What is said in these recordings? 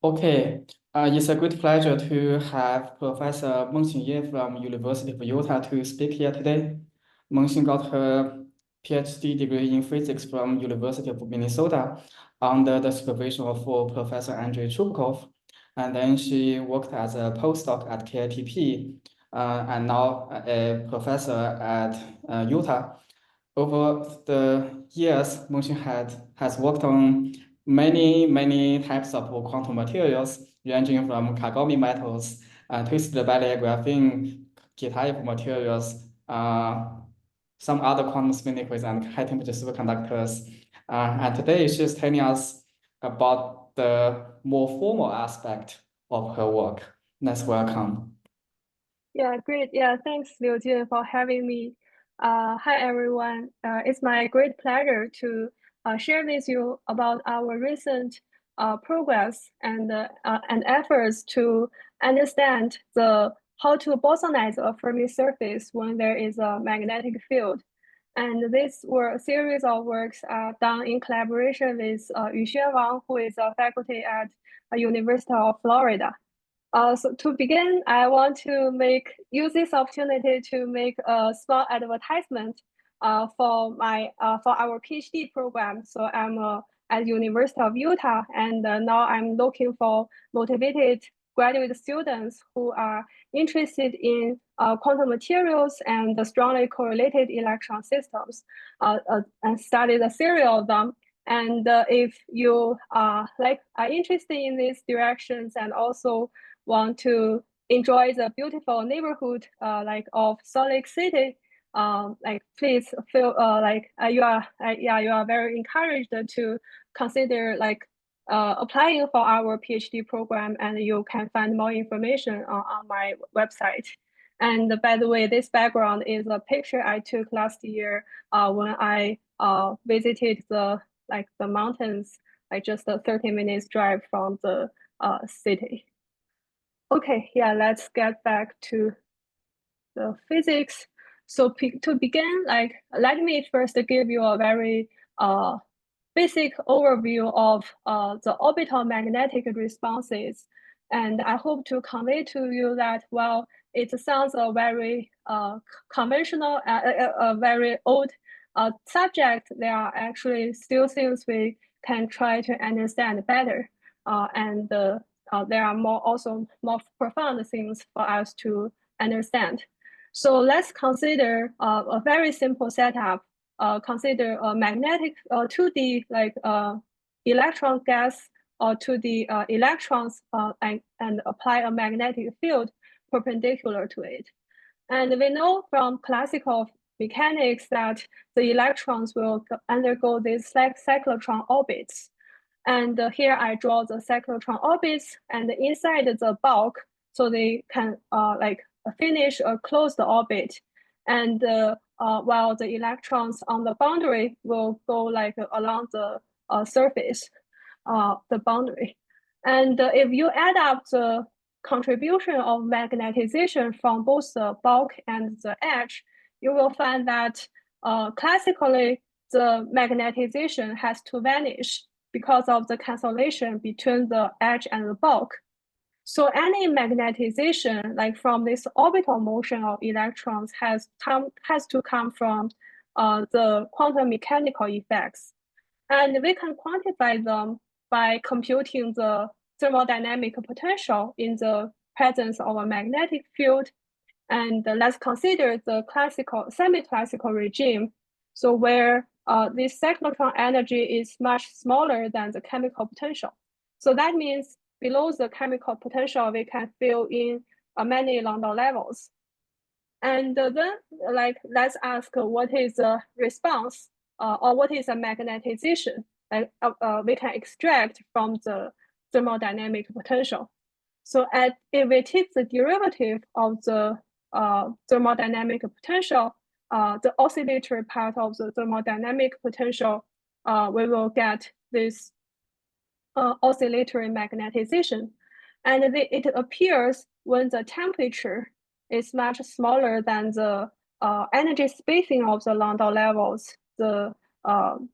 Okay, it's a great pleasure to have Professor Mengxing Ye from University of Utah to speak here today. Mengxing got her PhD degree in physics from University of Minnesota under the supervision of Professor Andrei Chubukov, and then she worked as a postdoc at KITP, and now a professor at Utah. Over the years, Mengxing has worked on many types of quantum materials, ranging from Kagome metals, twisted barrier graphene, K-type materials, some other quantum spin liquids, and high temperature superconductors. And today she's telling us about the more formal aspect of her work. Let's welcome. Yeah, great. Yeah, thanks, Liu Jin, for having me. Hi, everyone. It's my great pleasure to share with you about our recent progress and efforts to understand how to bosonize a Fermi surface when there is a magnetic field. And these were a series of works done in collaboration with Yuxuan Wang, who is a faculty at University of Florida. So to begin, I want to use this opportunity to make a small advertisement for our PhD program. So I'm at University of Utah, and now I'm looking for motivated graduate students who are interested in quantum materials and the strongly correlated electron systems, and study the series of them. And if you are interested in these directions and also want to enjoy the beautiful neighborhood of Salt Lake City, please feel you are very encouraged to consider applying for our PhD program, and you can find more information on my website. And by the way, this background is a picture I took last year when I visited the mountains, just a 30 minutes drive from the city. Okay, yeah, let's get back to the physics. So to begin, let me first give you a very basic overview of the orbital magnetic responses. And I hope to convey to you that while it sounds a very conventional, a very old subject, there are actually still things we can try to understand better. And there are also more profound things for us to understand. So let's consider a very simple setup. Consider a magnetic 2D electron gas or 2D electrons and apply a magnetic field perpendicular to it. And we know from classical mechanics that the electrons will undergo these cyclotron orbits. And here I draw the cyclotron orbits and inside the bulk, so they can finish a closed orbit. And while the electrons on the boundary will go along the surface, the boundary. And if you add up the contribution of magnetization from both the bulk and the edge, you will find that classically the magnetization has to vanish because of the cancellation between the edge and the bulk. So any magnetization, from this orbital motion of electrons, has to come from the quantum mechanical effects. And we can quantify them by computing the thermodynamic potential in the presence of a magnetic field. And let's consider the semi-classical regime. So where this cyclotron energy is much smaller than the chemical potential. So that means below the chemical potential, we can fill in many Landau levels. And then let's ask what is the response or what is a magnetization we can extract from the thermodynamic potential. So if we take the derivative of the thermodynamic potential, the oscillatory part of the thermodynamic potential, we will get this oscillatory magnetization. And it appears when the temperature is much smaller than the energy spacing of the Landau levels, the cyclotron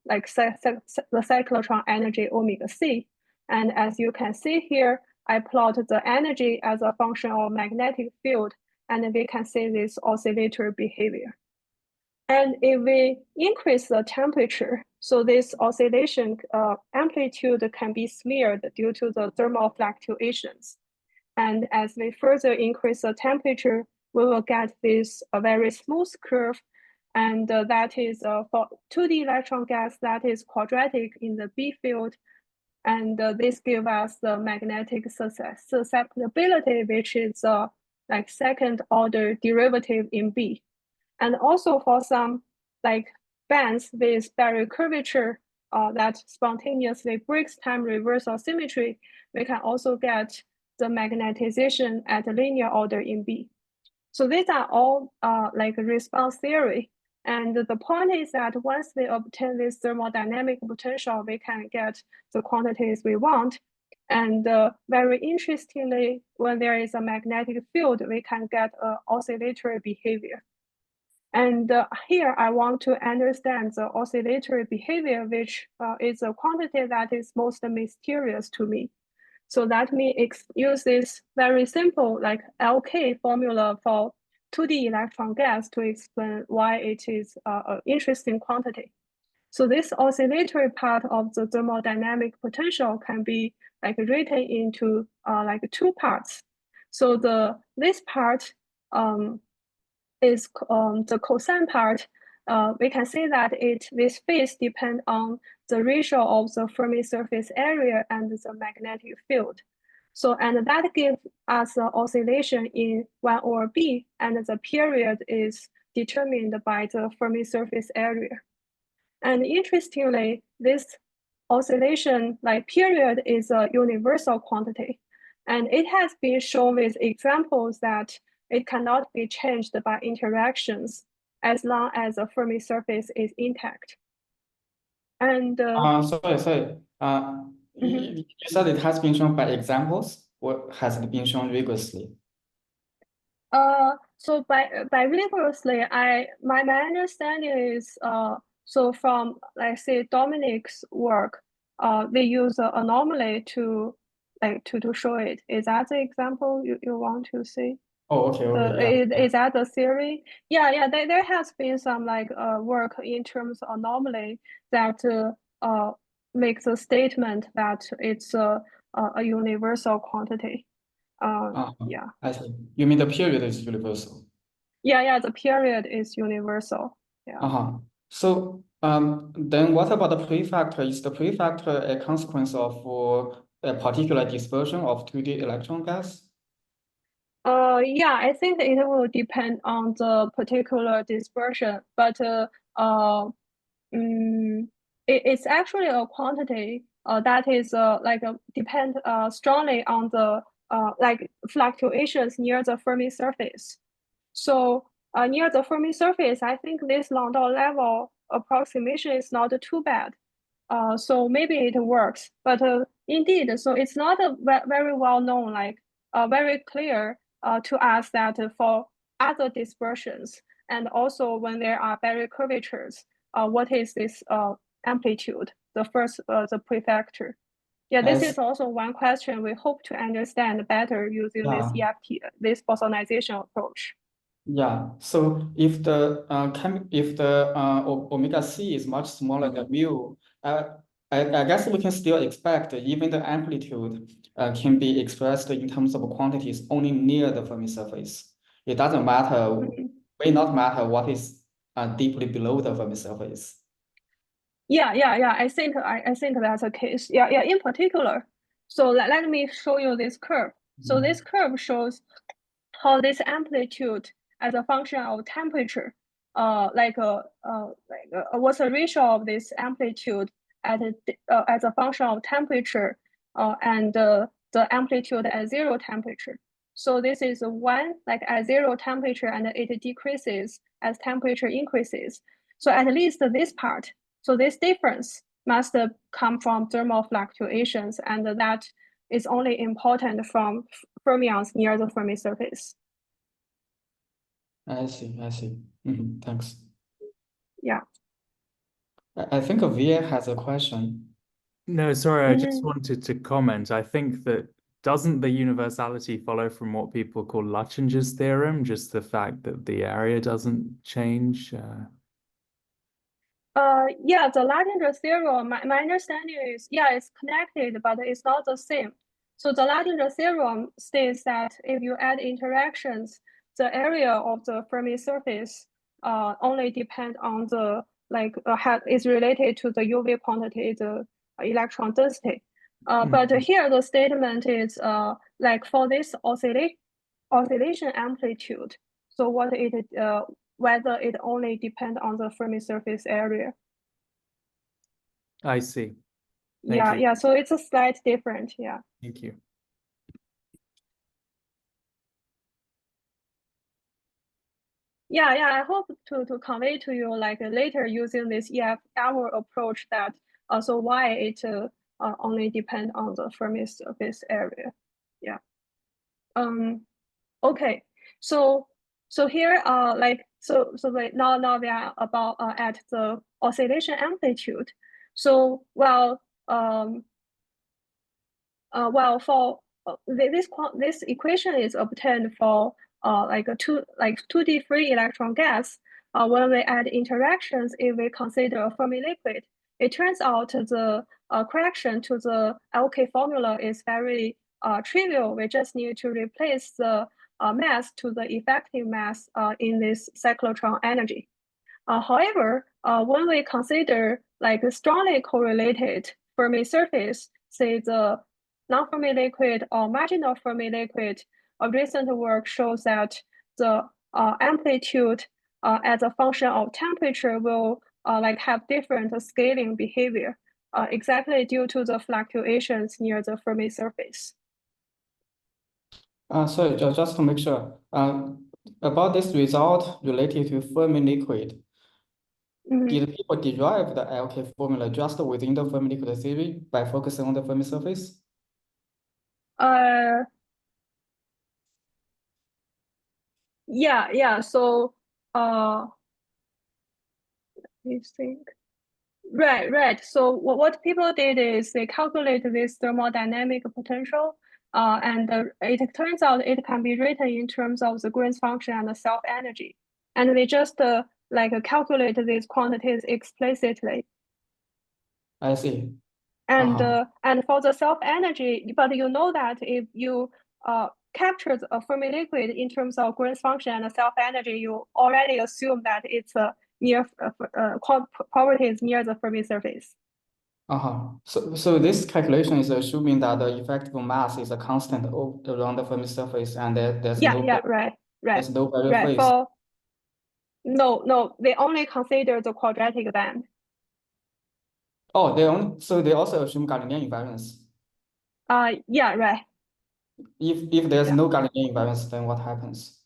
energy omega c. And as you can see here, I plot the energy as a function of magnetic field, and we can see this oscillator behavior. And if we increase the temperature, so this oscillation amplitude can be smeared due to the thermal fluctuations. And as we further increase the temperature, we will get this very smooth curve. And that is for 2D electron gas that is quadratic in the B field. And this gives us the magnetic susceptibility, which is like second order derivative in B. And also for some like bands with barrier curvature that spontaneously breaks time reversal symmetry, we can also get the magnetization at linear order in B. So these are all like response theory. And the point is that once we obtain this thermodynamic potential, we can get the quantities we want. And very interestingly, when there is a magnetic field, we can get oscillatory behavior. And here I want to understand the oscillatory behavior, which is a quantity that is most mysterious to me. So let me use this very simple like LK formula for 2D electron gas to explain why it is an interesting quantity. So this oscillatory part of the thermodynamic potential can be like written into like two parts. So this part is the cosine part. We can see that this phase depends on the ratio of the Fermi surface area and the magnetic field. So, and that gives us the oscillation in 1 over B, and the period is determined by the Fermi surface area. And interestingly, this oscillation like period is a universal quantity. And it has been shown with examples that it cannot be changed by interactions as long as the Fermi surface is intact. And Sorry. You said it has been shown by examples. What has it been shown rigorously? so by rigorously, my understanding is so from let's say Dominic's work, they use an anomaly to show it. Is that the example you want to see? Oh, okay, yeah. Is that the theory? Yeah. There has been some like work in terms of anomaly that makes a statement that it's a universal quantity. Yeah. I see. You mean the period is universal? Yeah. The period is universal. Yeah. So then what about the prefactor? Is the prefactor a consequence of a particular dispersion of 2D electron gas? Yeah, I think it will depend on the particular dispersion, but it's actually a quantity that is like depend strongly on the like fluctuations near the Fermi surface. So near the Fermi surface, I think this Landau level approximation is not too bad. So maybe it works, but indeed, so it's not a very well known, like very clear to us that for other dispersions, and also when there are barrier curvatures, what is this amplitude? The first, the prefactor. Yeah, this is also one question we hope to understand better using this EFT, this bosonization approach. Yeah. So if the omega c is much smaller than mu, I guess we can still expect even the amplitude can be expressed in terms of quantities only near the Fermi surface. It doesn't matter, may not matter what is deeply below the Fermi surface. Yeah. I think that's the case. Yeah. In particular, so let me show you this curve. So this curve shows how this amplitude as a function of temperature, what's the ratio of this amplitude as a function of temperature, and the amplitude at zero temperature. So this is one like at zero temperature, and it decreases as temperature increases. So at least this part. So this difference must come from thermal fluctuations, and that is only important from fermions near the Fermi surface. I see. Thanks. Yeah. I think Via has a question. No, sorry, I just Mhm. wanted to comment. I think that doesn't the universality follow from what people call Luttinger's theorem, just the fact that the area doesn't change? Yeah, the Luttinger theorem, my understanding is, yeah, it's connected, but it's not the same. So the Luttinger theorem states that if you add interactions, the area of the Fermi surface only depend on the, is related to the UV quantity, the electron density. But Mhm. here the statement is like for this oscillation amplitude, so whether it only depends on the Fermi surface area. I see. Thank Yeah, you. yeah. So it's a slight different. Yeah. Thank you. Yeah, yeah. I hope to convey to you like later using this EF hour approach that so why it only depend on the Fermi surface area. Yeah. Um. Okay. So here now we are about at the oscillation amplitude. So for this equation is obtained for like a 2D free electron gas. When we add interactions, if we consider a Fermi liquid, it turns out the correction to the LK formula is very trivial. We just need to replace the mass to the effective mass in this cyclotron energy. However, when we consider like strongly correlated Fermi surface, say the non-Fermi liquid or marginal Fermi liquid, recent work shows that the amplitude as a function of temperature will like have different scaling behavior, exactly due to the fluctuations near the Fermi surface. So just to make sure, about this result related to Fermi liquid, Mhm. did people derive the LK formula just within the Fermi liquid theory by focusing on the Fermi surface? Uh, yeah, yeah. So, let think. Right, right. So what people did is they calculate this thermodynamic potential, and it turns out it can be written in terms of the Green's function and the self-energy. And they just calculate these quantities explicitly. I see. And Uh-huh. and for the self-energy, but you know that if you capture a Fermi liquid in terms of Green's function and self-energy, you already assume that it's near properties near the Fermi surface. Uh-huh. So this calculation is assuming that the effective mass is a constant around the Fermi surface and Yeah, yeah, right, right, there's no barrier right. phase. For no, they only consider the quadratic band. Oh, they also assume Galilean invariance. Yeah, right. If there's Yeah. no Galilean invariance, then what happens?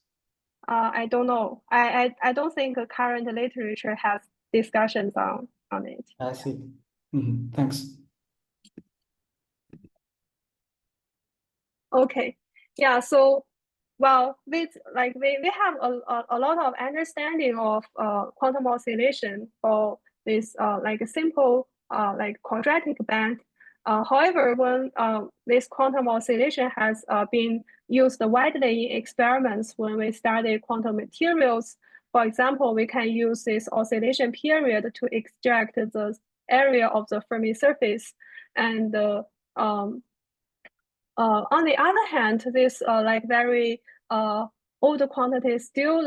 I don't know. I don't think the current literature has discussions on it. I see. Thanks. Okay. Yeah. So, well, we have a lot of understanding of quantum oscillation for this like a simple like quadratic band. However, when this quantum oscillation has been used widely in experiments when we study quantum materials, for example, we can use this oscillation period to extract the area of the Fermi surface, and on the other hand, this like very old quantities still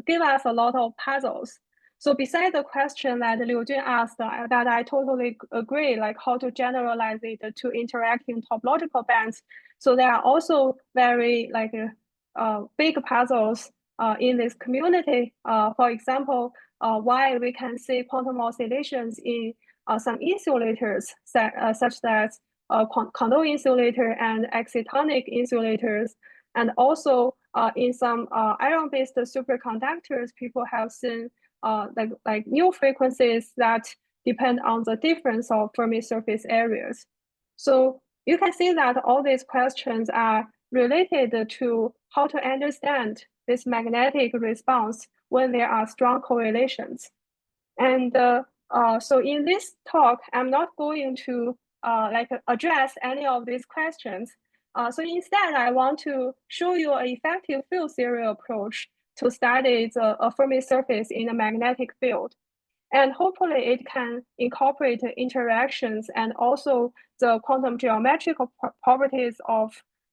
give us a lot of puzzles. So besides the question that Liu Jun asked, that I totally agree, like how to generalize it to interacting topological bands. So there are also very big puzzles in this community. For example, why we can see quantum oscillations in some insulators such that Kondo insulator and excitonic insulators. And also in some iron-based superconductors, people have seen like new frequencies that depend on the difference of Fermi surface areas. So you can see that all these questions are related to how to understand this magnetic response when there are strong correlations. And so in this talk, I'm not going to like address any of these questions. So instead, I want to show you an effective field theory approach to study a Fermi surface in a magnetic field. And hopefully it can incorporate interactions and also the quantum geometrical properties of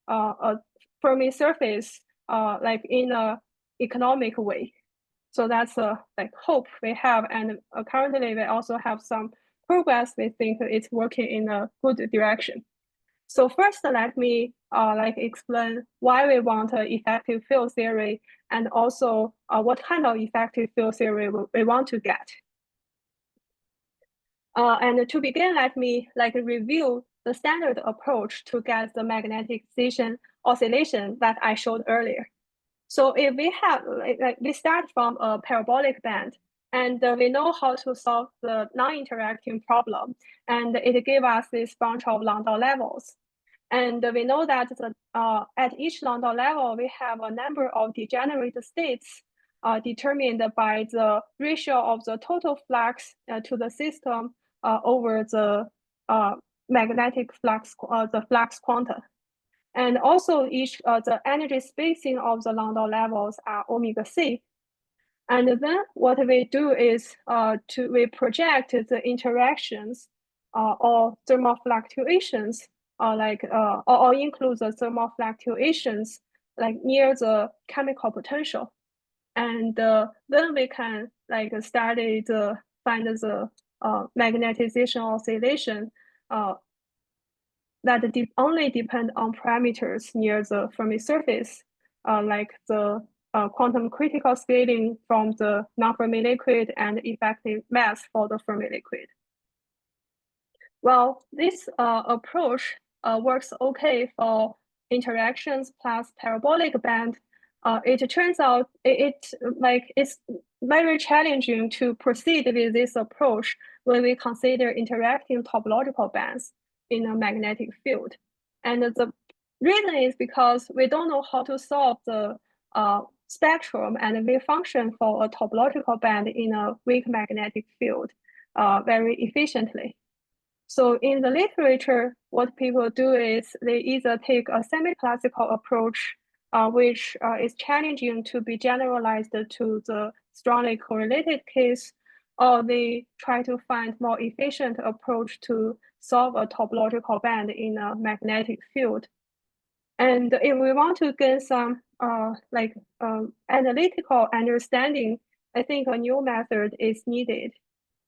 a Fermi surface like in a economic way. So that's a like hope we have, and currently we also have some progress. We think it's working in a good direction. So first, let me like explain why we want an effective field theory, and also what kind of effective field theory we want to get. And to begin, let me like review the standard approach to get the magnetization oscillation that I showed earlier. So if we have, like we start from a parabolic band, and we know how to solve the non-interacting problem, and it gives us this bunch of Landau levels. And we know that at each Landau level, we have a number of degenerate states determined by the ratio of the total flux to the system over the magnetic flux, the flux quanta. And also each the energy spacing of the Landau levels are omega c. And then what we do is we project the interactions or thermal fluctuations or include the thermal fluctuations like near the chemical potential. And then we can like study find the magnetization oscillation that only depend on parameters near the Fermi surface, like the quantum critical scaling from the non-Fermi liquid and effective mass for the Fermi liquid. Well, this approach works okay for interactions plus parabolic band. It turns out it's very challenging to proceed with this approach when we consider interacting topological bands in a magnetic field. And the reason is because we don't know how to solve the spectrum and wave function for a topological band in a weak magnetic field very efficiently. So in the literature, what people do is they either take a semi-classical approach, which is challenging to be generalized to the strongly correlated case, or they try to find more efficient approach to solve a topological band in a magnetic field. And if we want to get some analytical understanding, I think a new method is needed.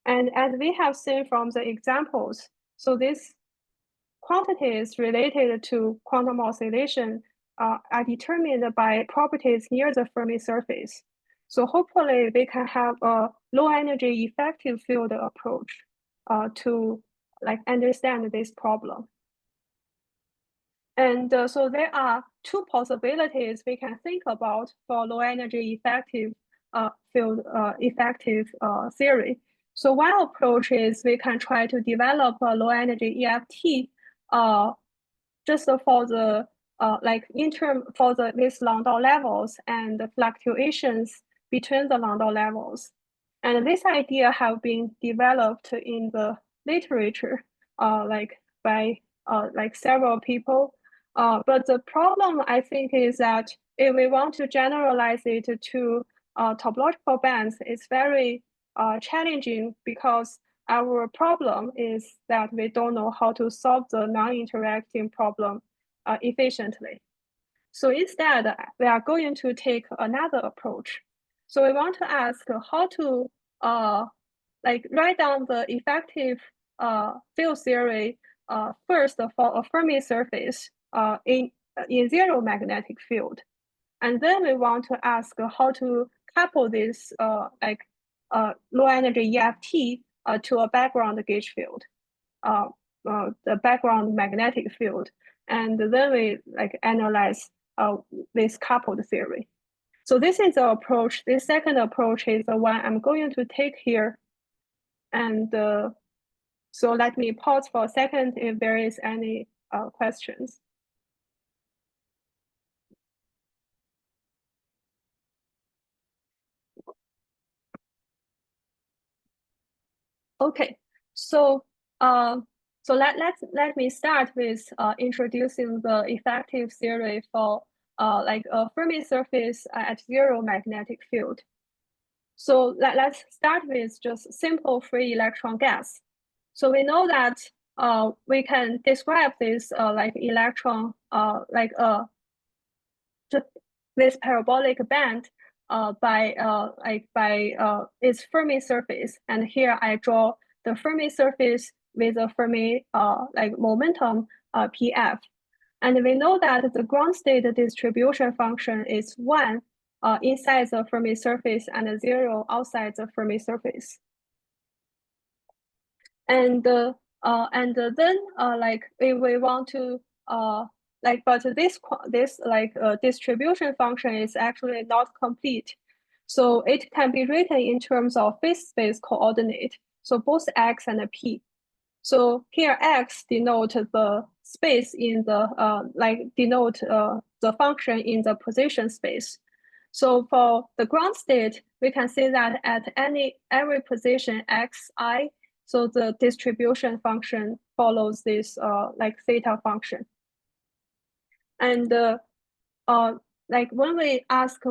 And as we have seen from the examples, so these quantities related to quantum oscillation are determined by properties near the Fermi surface. So hopefully we can have a low energy effective field approach to like understand this problem. And so there are two possibilities we can think about for low energy effective field effective theory. So one approach is we can try to develop a low energy EFT just for the these Landau levels and the fluctuations between the Landau levels. And this idea have been developed in the literature by several people. But the problem, I think, is that if we want to generalize it to topological bands, it's very challenging because our problem is that we don't know how to solve the non-interacting problem efficiently. So instead, we are going to take another approach. So we want to ask how to write down the effective field theory first for a Fermi surface in zero magnetic field. And then we want to ask how to couple this low energy EFT to a background gauge field, the background magnetic field. And then we analyze this coupled theory. So this is the approach. This second approach is the one I'm going to take here. And so let me pause for a second if there is any questions. Okay, so So let me start with introducing the effective theory for like a Fermi surface at zero magnetic field. So let's start with just simple free electron gas. So we know that we can describe this like electron like this parabolic band by its Fermi surface. And here I draw the Fermi surface with a Fermi like momentum PF. And we know that the ground state distribution function is 1 inside the Fermi surface and 0 outside the Fermi surface. And then like we want to like, but this like distribution function is actually not complete. So it can be written in terms of phase space coordinate. So both x and p. So here x denote the space in the like denote the function in the position space. So for the ground state, we can say that at every position xi, so the distribution function follows this like theta function. And like when we ask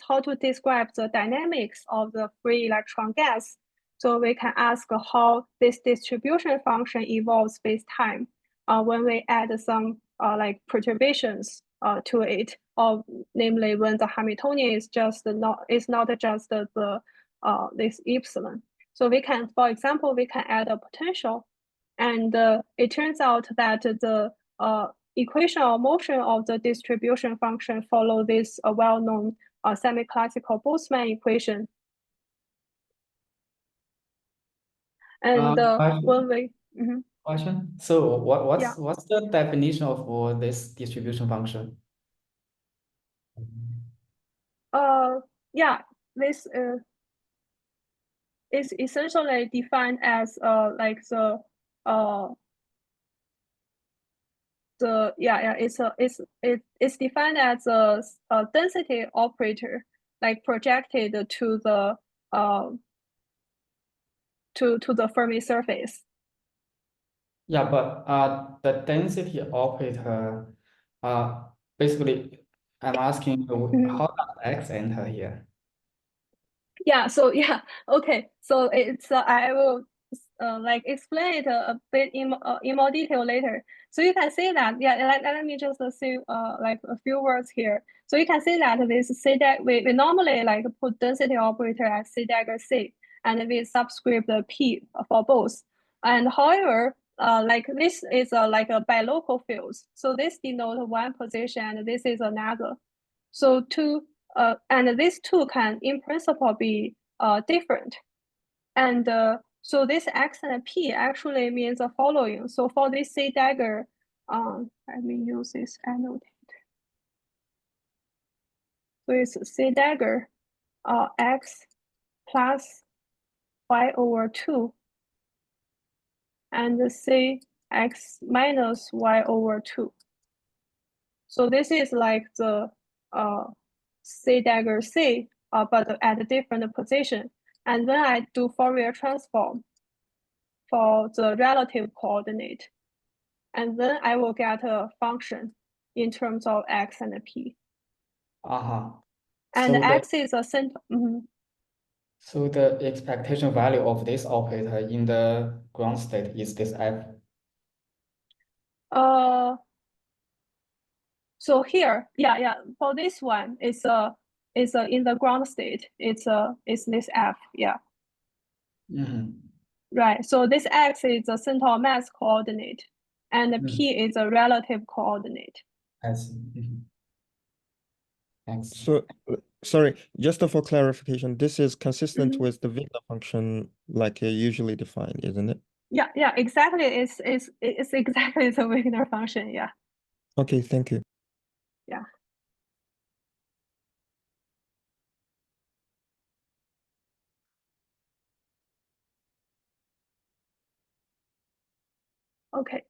how to describe the dynamics of the free electron gas, so we can ask how this distribution function evolves with time when we add some like perturbations to it, or namely when the Hamiltonian is not just the this epsilon. So we can, for example, we can add a potential, and it turns out that the equation or motion of the distribution function follow this well-known semi-classical Boltzmann equation. And when we question. So what's yeah. what's the definition of this distribution function? Yeah, this is essentially defined as like it's defined as a density operator, like projected to the to the Fermi surface. Yeah, but the density operator, basically, I'm asking how does x enter here? Yeah. So yeah. Okay. So it's I will like explain it a bit in more detail later. So you can see that, yeah, let me just say like a few words here. So you can see that this C dagger, we normally like put density operator as C dagger C, and we subscript P for both. And however, like this is like a bilocal fields. So this denotes one position and this is another. So and these two can in principle be different. And so this x and p actually means the following. So for this C dagger, let me use this annotate. So it's C dagger x plus y over 2 and C x minus y over 2. So this is like the C dagger C, but at a different position. And then I do Fourier transform for the relative coordinate. And then I will get a function in terms of x and p. And So x is a center. so the expectation value of this operator in the ground state is this f. So here, yeah, for this one, it's in the ground state. It's this f, yeah. Right. So this x is a center of mass coordinate, and p is a relative coordinate. I see. Thanks. So, sorry, just for clarification, this is consistent with the Wigner function like usually defined, isn't it? Yeah, exactly. It's exactly the Wigner function, yeah. Okay, thank you. Yeah. Okay.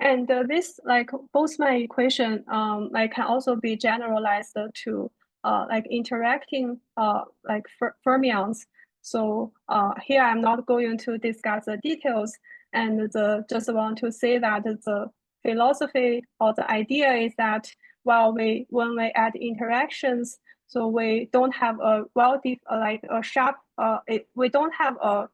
And this like Boltzmann equation like can also be generalized to like interacting like fermions. So here I'm not going to discuss the details. And just want to say that the philosophy or the idea is that when we add interactions, so we don't have a we don't have a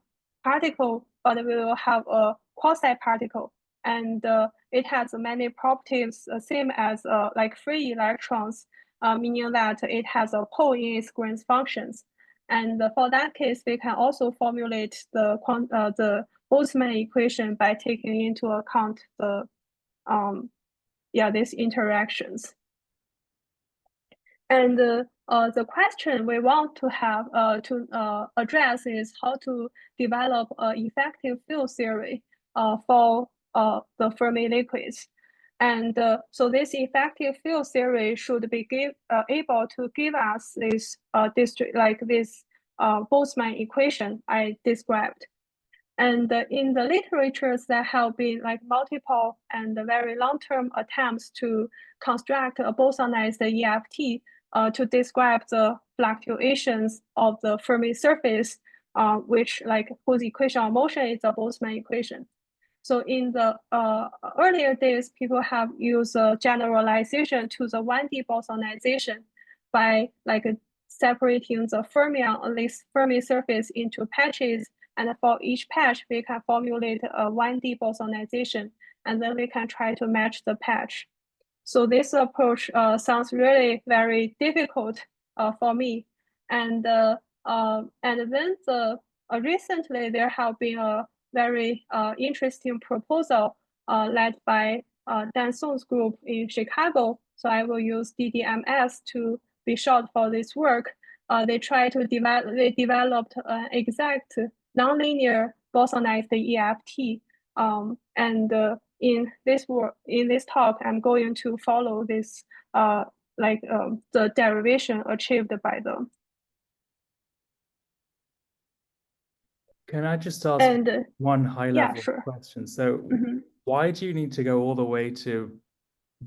particle, but we will have a quasi-particle, and it has many properties same as like free electrons, meaning that it has a pole in its Green's functions. And for that case, we can also formulate the Boltzmann equation by taking into account the these interactions. And the question we want to have address is how to develop an effective field theory for the Fermi liquids. And so this effective field theory should be able to give us this Boltzmann equation I described. And in the literatures, there have been like multiple and very long-term attempts to construct a bosonized EFT to describe the fluctuations of the Fermi surface, whose equation of motion is a Boltzmann equation. So in the earlier days, people have used generalization to the 1D bosonization by separating the fermion on this Fermi surface into patches. And for each patch, we can formulate a 1D bosonization, and then we can try to match the patch. So this approach sounds really very difficult for me. And then recently there have been a very interesting proposal led by Dan Song's group in Chicago. So I will use DDMS to be short for this work. They developed an exact nonlinear bosonized EFT. In this talk, I'm going to follow this the derivation achieved by them. Can I just ask one high-level question? So why do you need to go all the way to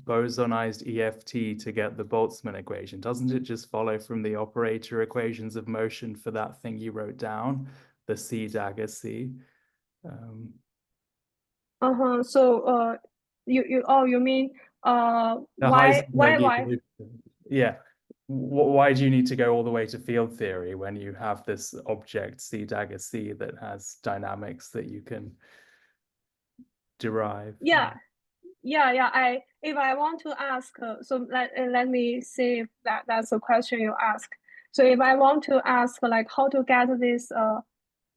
bosonized EFT to get the Boltzmann equation? Doesn't it just follow from the operator equations of motion for that thing you wrote down, the C dagger C? So you mean why? Yeah. Why do you need to go all the way to field theory when you have this object C dagger C that has dynamics that you can derive? If I want to ask, so let me see if that's a question you ask. So if I want to ask like how to get this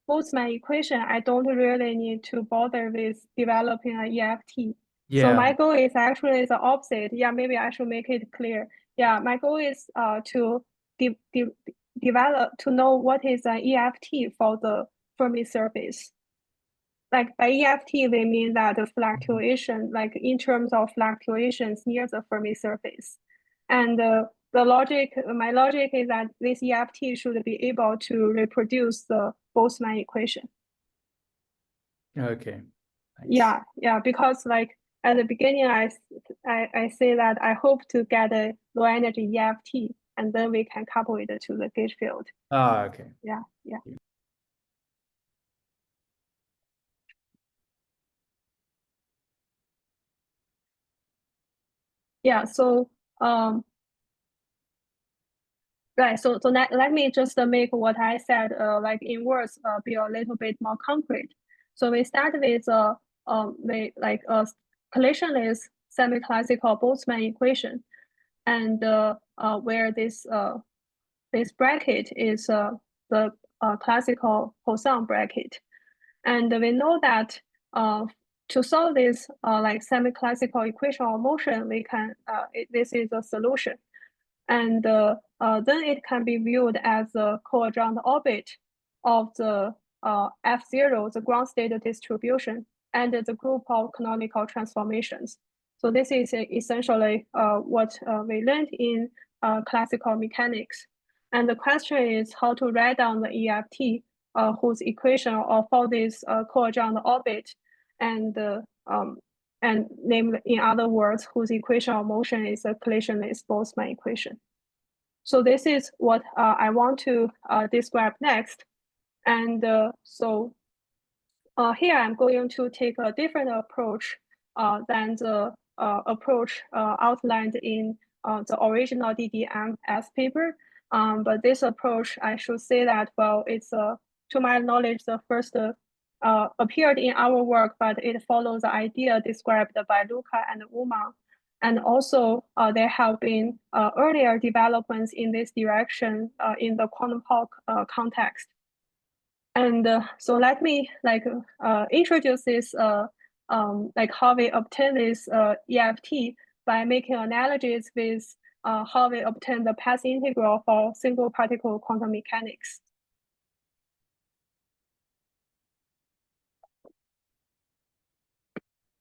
Boltzmann equation, I don't really need to bother with developing an EFT. So my goal is actually the opposite. Maybe I should make it clear. My goal is to develop to know what is an EFT for the Fermi surface. Like by EFT, we mean that the fluctuation, like in terms of fluctuations near the Fermi surface. And my logic is that this EFT should be able to reproduce the Boltzmann equation. Okay. Thanks. Because like at the beginning, I say that I hope to get a low energy EFT, and then we can couple it to the gauge field. Okay. Yeah. So right. So let me just make what I said like in words be a little bit more concrete. So we start with a collisionless semi-classical Boltzmann equation, and where this bracket is the classical Poisson bracket, and we know that to solve this like semi-classical equation of motion, we can this is a solution. And then it can be viewed as a Coadjoint-orbit of the F0, the ground state distribution, and the group of canonical transformations. So this is essentially what we learned in classical mechanics. And the question is how to write down the EFT whose equation of all this Coadjoint-orbit and namely, in other words, whose equation of motion is a collisionless Boltzmann equation. So this is what I want to describe next. And so here I'm going to take a different approach than the approach outlined in the original DDMS paper. But this approach, I should say that, well, it's, to my knowledge, the first appeared in our work, but it follows the idea described by Luca and Uma. And also, there have been earlier developments in this direction in the quantum Hawk context. And so let me introduce this how we obtain this EFT by making analogies with how we obtain the path integral for single particle quantum mechanics.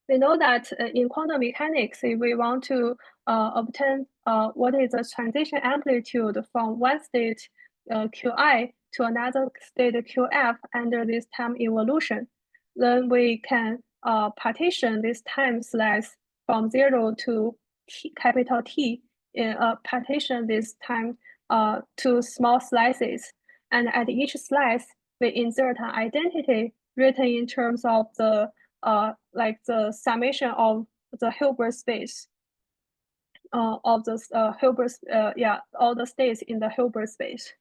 We know that in quantum mechanics, if we want to obtain what is the transition amplitude from one state Qi to another state Qf under this time evolution, then we can partition this time slice from 0 to capital T, partition this time to small slices. And at each slice, we insert an identity written in terms of the the summation of the Hilbert space of the Hilbert, all the states in the Hilbert space.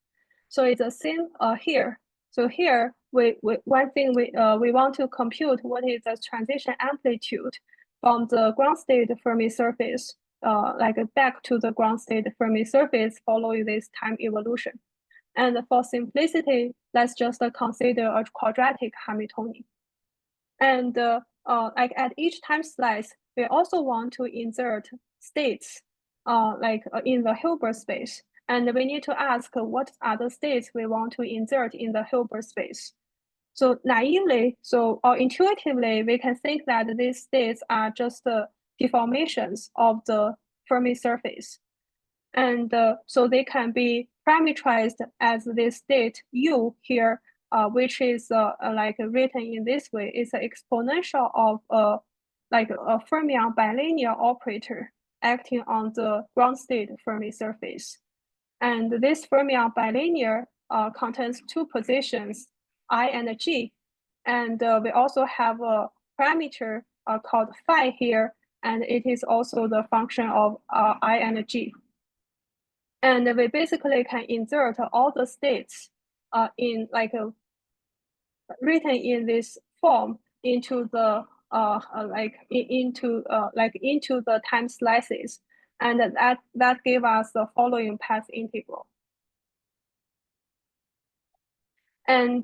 So it's the same here. So here, one thing we want to compute what is the transition amplitude from the ground state Fermi surface, back to the ground state Fermi surface following this time evolution. And for simplicity, let's just consider a quadratic Hamiltonian. And at each time slice, we also want to insert states in the Hilbert space. And we need to ask what are the states we want to insert in the Hilbert space. So naively, or intuitively, we can think that these states are just deformations of the Fermi surface. And so they can be parameterized as this state U here, which is written in this way. It's an exponential of a fermion bilinear operator acting on the ground state Fermi surface. And this fermion bilinear contains two positions, I and G. And we also have a parameter called phi here, and it is also the function of I and G. And we basically can insert all the states in written in this form into the into the time slices, and that gave us the following path integral. And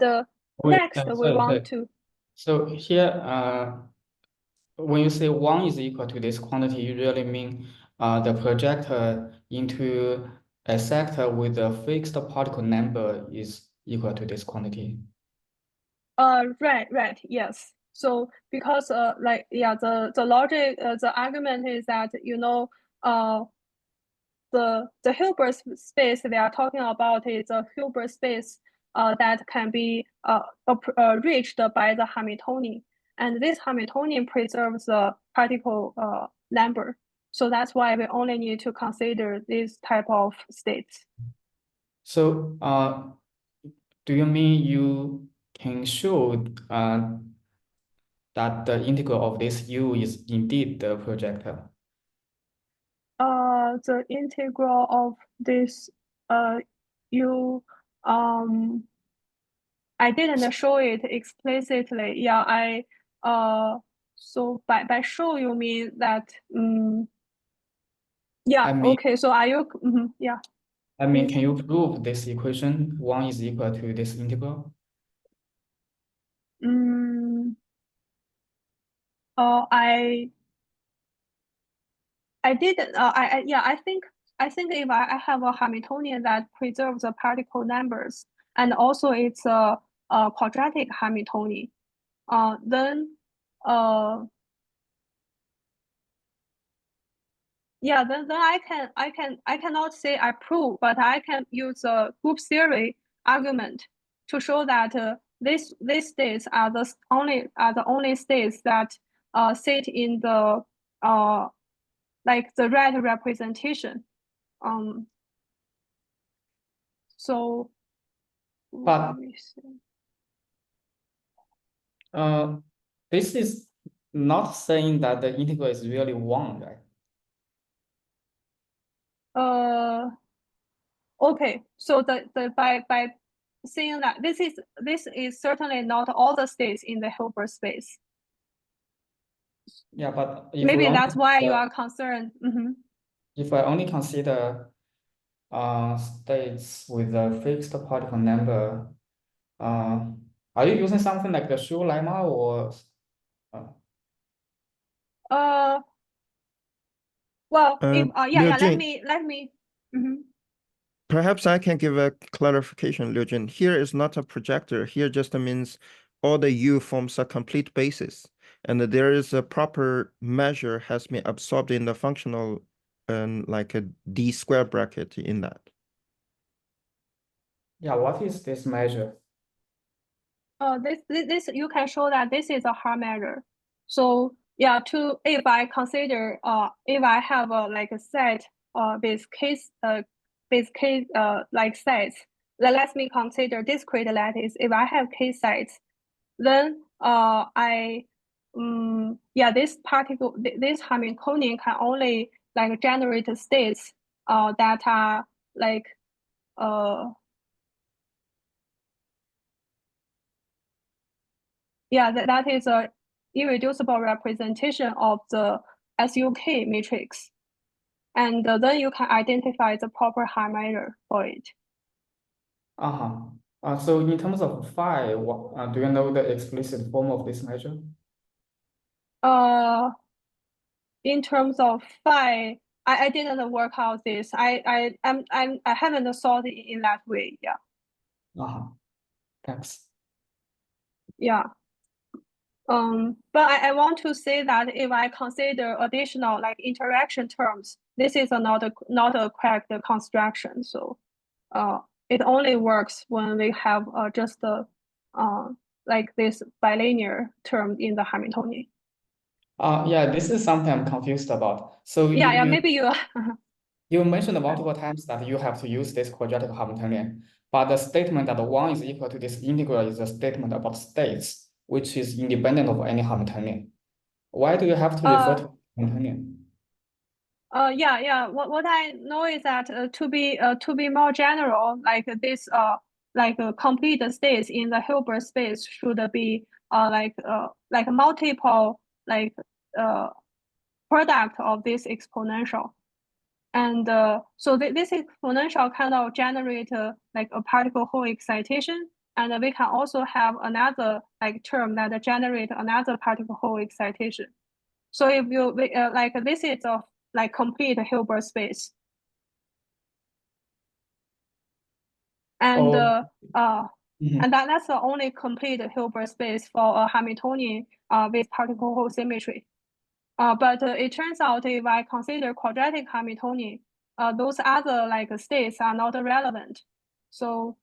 next we want to. So here, when you say 1 is equal to this quantity, you really mean the projector into a sector with a fixed particle number is equal to this quantity. Right, yes. So because the logic, the argument is that the Hilbert space we are talking about is a Hilbert space that can be reached by the Hamiltonian, and this Hamiltonian preserves the particle number. So that's why we only need to consider this type of states. So do you mean you can show that the integral of this U is indeed the projector? The integral of this U, I didn't show it explicitly. Yeah, so by show you mean that okay. So are you yeah? I mean, can you prove this equation 1 is equal to this integral? I didn't. I think if I have a Hamiltonian that preserves the particle numbers, and also it's a quadratic Hamiltonian, then I cannot say I prove, but I can use a group theory argument to show that these states are the only states that sit in the the red representation. So but This is not saying that the integral is really 1, right? Okay. So by saying that this is certainly not all the states in the Hilbert space. Yeah, but if maybe that's why you are concerned. If I only consider states with a fixed particle number, are you using something like the Shu lemma or? Well, if Liu let Jun, me. Perhaps I can give a clarification, Liu Jun. Here is not a projector. Here just means all the U forms a complete basis, and there is a proper measure has been absorbed in the functional, like a D square bracket in that. Yeah, what is this measure? This you can show that this is a hard measure. So yeah, if I consider if I have like a set with case like sets, then let me consider discrete lattice. If I have case sets, then this particle this Hamiltonian can only like generate states that are like that is a irreducible representation of the SUK matrix. And then you can identify the proper high measure for it. So in terms of phi, do you know the explicit form of this measure? In terms of phi, I didn't work out this. I haven't thought in that way. Yeah. Thanks. Yeah. But I want to say that if I consider additional like interaction terms, this is not a correct construction. So it only works when we have just like this bilinear term in the Hamiltonian. Yeah, this is something I'm confused about. So maybe you you mentioned multiple times that you have to use this quadratic Hamiltonian, but the statement that 1 is equal to this integral is a statement about states, which is independent of any Hamiltonian. Why do you have to refer to Hamiltonian? What I know is that to be more general, like this complete states in the Hilbert space should be like multiple product of this exponential. And so this exponential kind of generate like a particle Hall excitation, and we can also have another like term that generate another particle Hall excitation. So if you like this is a like complete Hilbert space, and and that's the only complete Hilbert space for a Hamiltonian with particle Hall symmetry. But it turns out if I consider quadratic Hamiltonian, those other like states are not relevant. So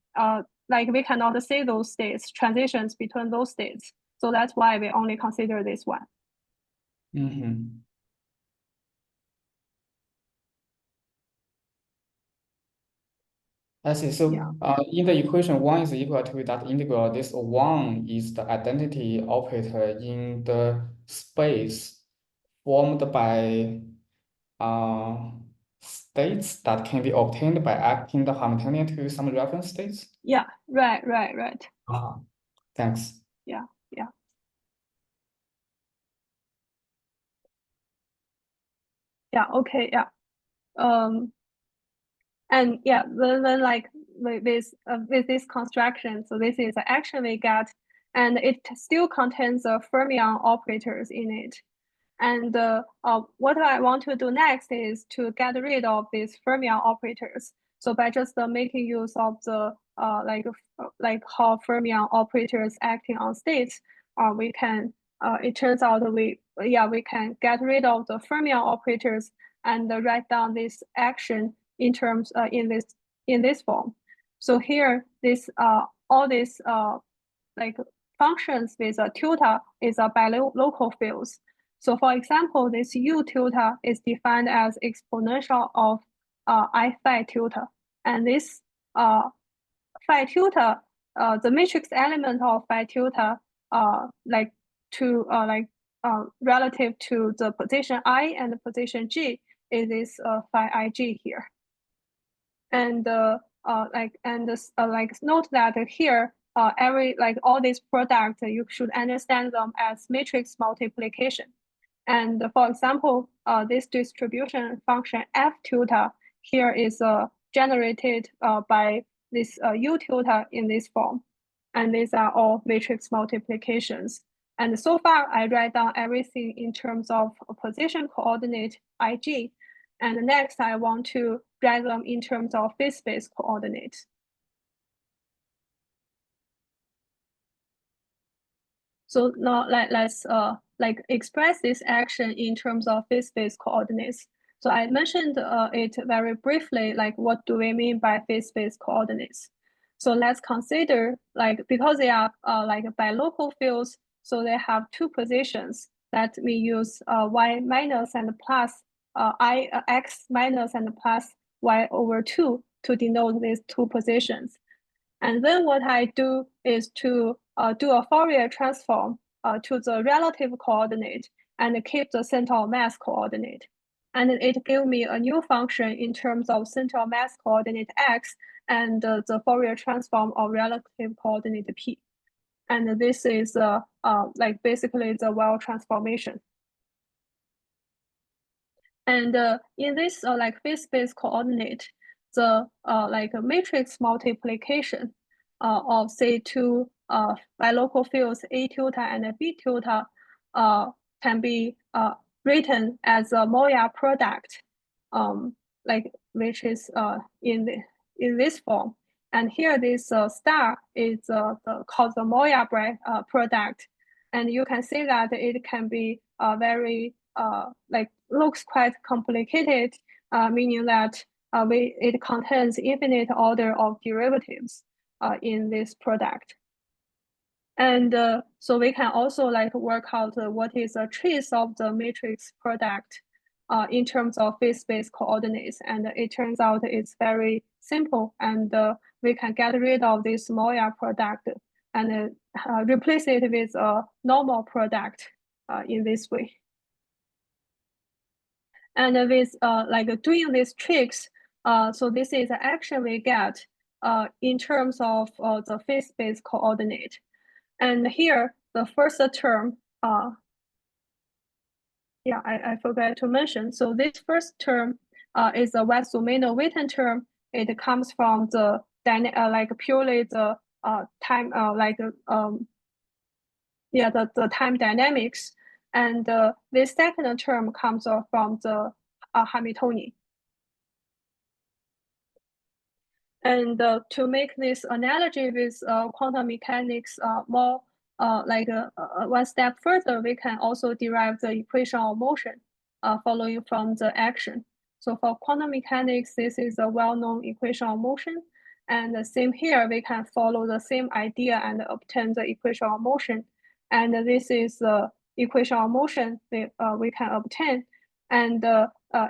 like we cannot see those states, transitions between those states. So that's why we only consider this one. I see. So in the equation 1 is equal to that integral, this 1 is the identity operator in the space formed by states that can be obtained by acting the Hamiltonian to some reference states? Yeah, right. Thanks. Yeah. Okay. And then like with this construction, so this is the action we get, and it still contains the fermion operators in it. And what I want to do next is to get rid of these fermion operators. So by just making use of the like how fermion operators acting on states, we can it turns out we can get rid of the fermion operators and write down this action in terms in this form. So here this all these like functions with a tilde is a bilocal fields. So for example, this U tilde is defined as exponential of I phi tilde, and this phi tilde, the matrix element of phi tilde like to relative to the position I and the position G is this phi ig here. And note that here all these products you should understand them as matrix multiplication. And for example, this distribution function f tilde here is generated by this u tilde in this form. And these are all matrix multiplications. And so far, I write down everything in terms of position coordinate ig. And next, I want to write them in terms of phase space coordinates. So now let's express this action in terms of phase space coordinates. So I mentioned it very briefly, like what do we mean by phase space coordinates? So let's consider because they are bilocal fields, so they have two positions that we use y minus and plus x minus and plus y over 2 to denote these two positions. And then what I do is to do a Fourier transform to the relative coordinate and keep the center of mass coordinate. And it gives me a new function in terms of center of mass coordinate x and the Fourier transform of relative coordinate p. And this is basically the Weyl transformation. And in this phase space coordinate, the matrix multiplication of say two bilocal fields A tilde and B tilde can be written as a Moya product, which is in this form. And here this star is called the Moya product, and you can see that it can be very looks quite complicated, meaning that it contains infinite order of derivatives in this product. And so we can also work out what is a trace of the matrix product in terms of phase space coordinates. And it turns out it's very simple, and we can get rid of this Moya product and replace it with a normal product in this way. And with doing these tricks, so this is the action we get in terms of the phase space coordinate. And here, the first term, I forgot to mention. So this first term is a Weyl-Zumino-Witten term. It comes from the purely the time the time dynamics. And this second term comes from the Hamiltonian. And to make this analogy with quantum mechanics more one step further, we can also derive the equation of motion following from the action. So for quantum mechanics, this is a well-known equation of motion. And the same here, we can follow the same idea and obtain the equation of motion. And this is the equation of motion we can obtain. And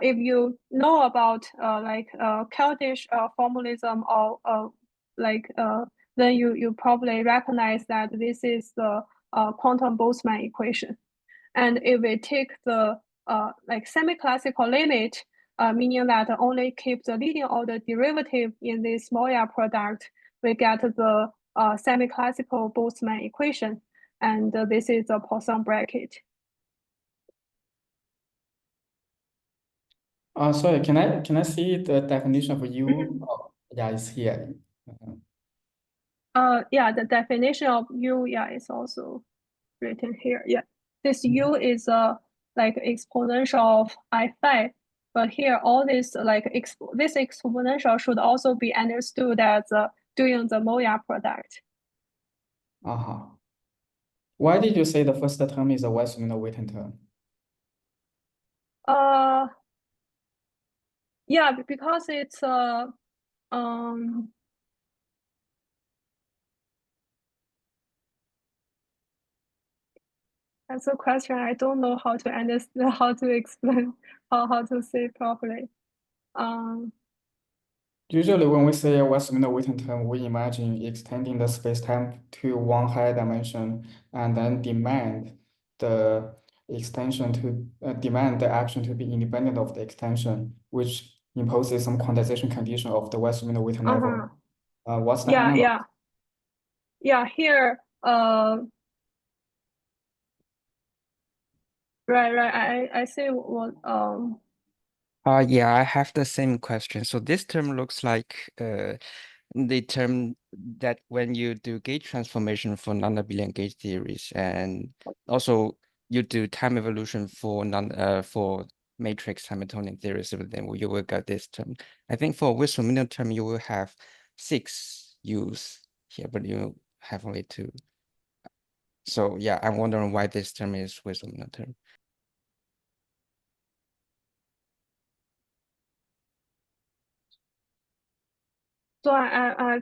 if you know about Keldysh formalism or then you probably recognize that this is the quantum Boltzmann equation. And if we take the semi-classical limit, meaning that only keep the leading order derivative in this Moya product, we get the semi-classical Boltzmann equation. And this is the Poisson bracket. Sorry, can I see the definition of U? Oh, yeah, it's here. Yeah, the definition of U, is also written here. Yeah, this U is exponential of I phi, but here all this this exponential should also be understood as doing the Moya product. Why did you say the first term is a Weyl-Zumino-Witten term? Yeah, because it's that's a question I don't know how to understand, how to explain, how to say properly. Usually, when we say a Wess-Minor-Witten term, we imagine extending the space-time to one higher dimension and then demand the extension to demand the action to be independent of the extension, which imposes some quantization condition of the Wess-Minor-Witten level. What's the analog? Yeah, here, right. I see what Yeah, I have the same question. So this term looks like the term that when you do gauge transformation for non-abelian gauge theories, and also you do time evolution for for matrix Hamiltonian theories, then you will get this term. I think for Wess-Minor term you will have 6 U's here, but you have only 2. So yeah, I'm wondering why this term is Wess-Minor term. So I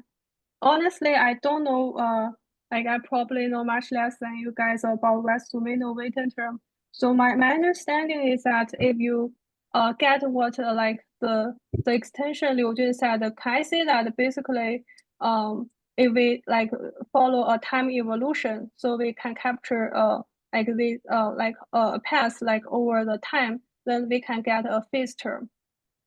honestly, I don't know, like I probably know much less than you guys about Wess-Minor-Witten term. So my understanding is that if you get what like the extension Liu Jun said, can I say that basically if we like follow a time evolution, so we can capture like this like a path like over the time, then we can get a phase term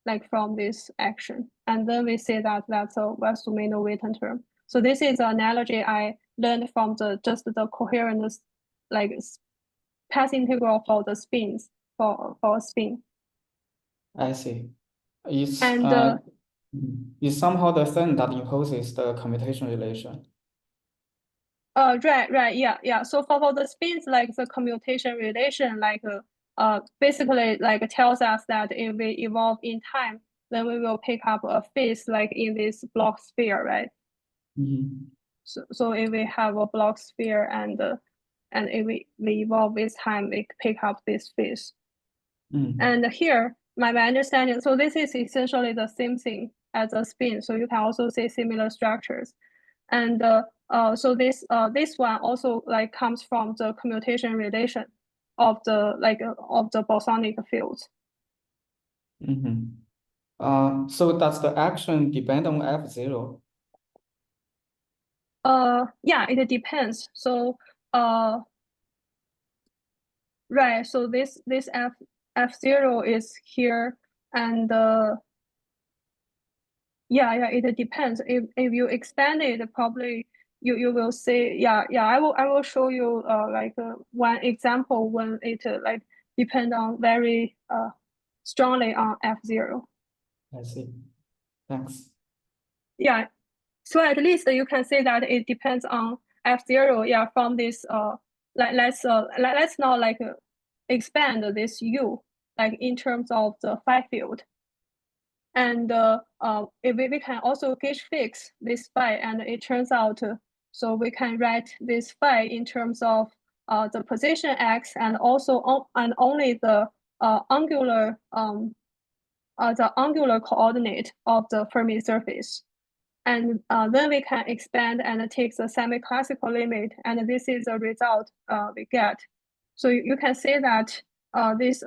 like from this action. And then we say that that's a Wess-Minor-Witten term. So this is an analogy I learned from just the coherent like path integral for the spins for a spin. I see. It's somehow the thing that imposes the commutation relation. Right, yeah. So for the spins, like the commutation relation, like basically like tells us that if we evolve in time, then we will pick up a phase like in this block sphere, right? So if we have a block sphere and if we evolve with time, we pick up this phase. And here, my understanding, so this is essentially the same thing as a spin. So you can also say similar structures. And so this one also like comes from the commutation relation of the of the bosonic field. So does the action depend on F0? Yeah, it depends. So right, so this F0 is here, and yeah, it depends. If you expand it, probably you will see. Yeah. I will show you like one example when it like depend on very strongly on F0. I see. Thanks. Yeah. So at least you can say that it depends on F0. Yeah. From this like let's not like expand this U like in terms of the phi field. And if we can also gauge fix this phi, and it turns out, so we can write this phi in terms of the position x and also and only the angular coordinate of the Fermi surface. And then we can expand and take the semi-classical limit, and this is the result we get. So you can say that this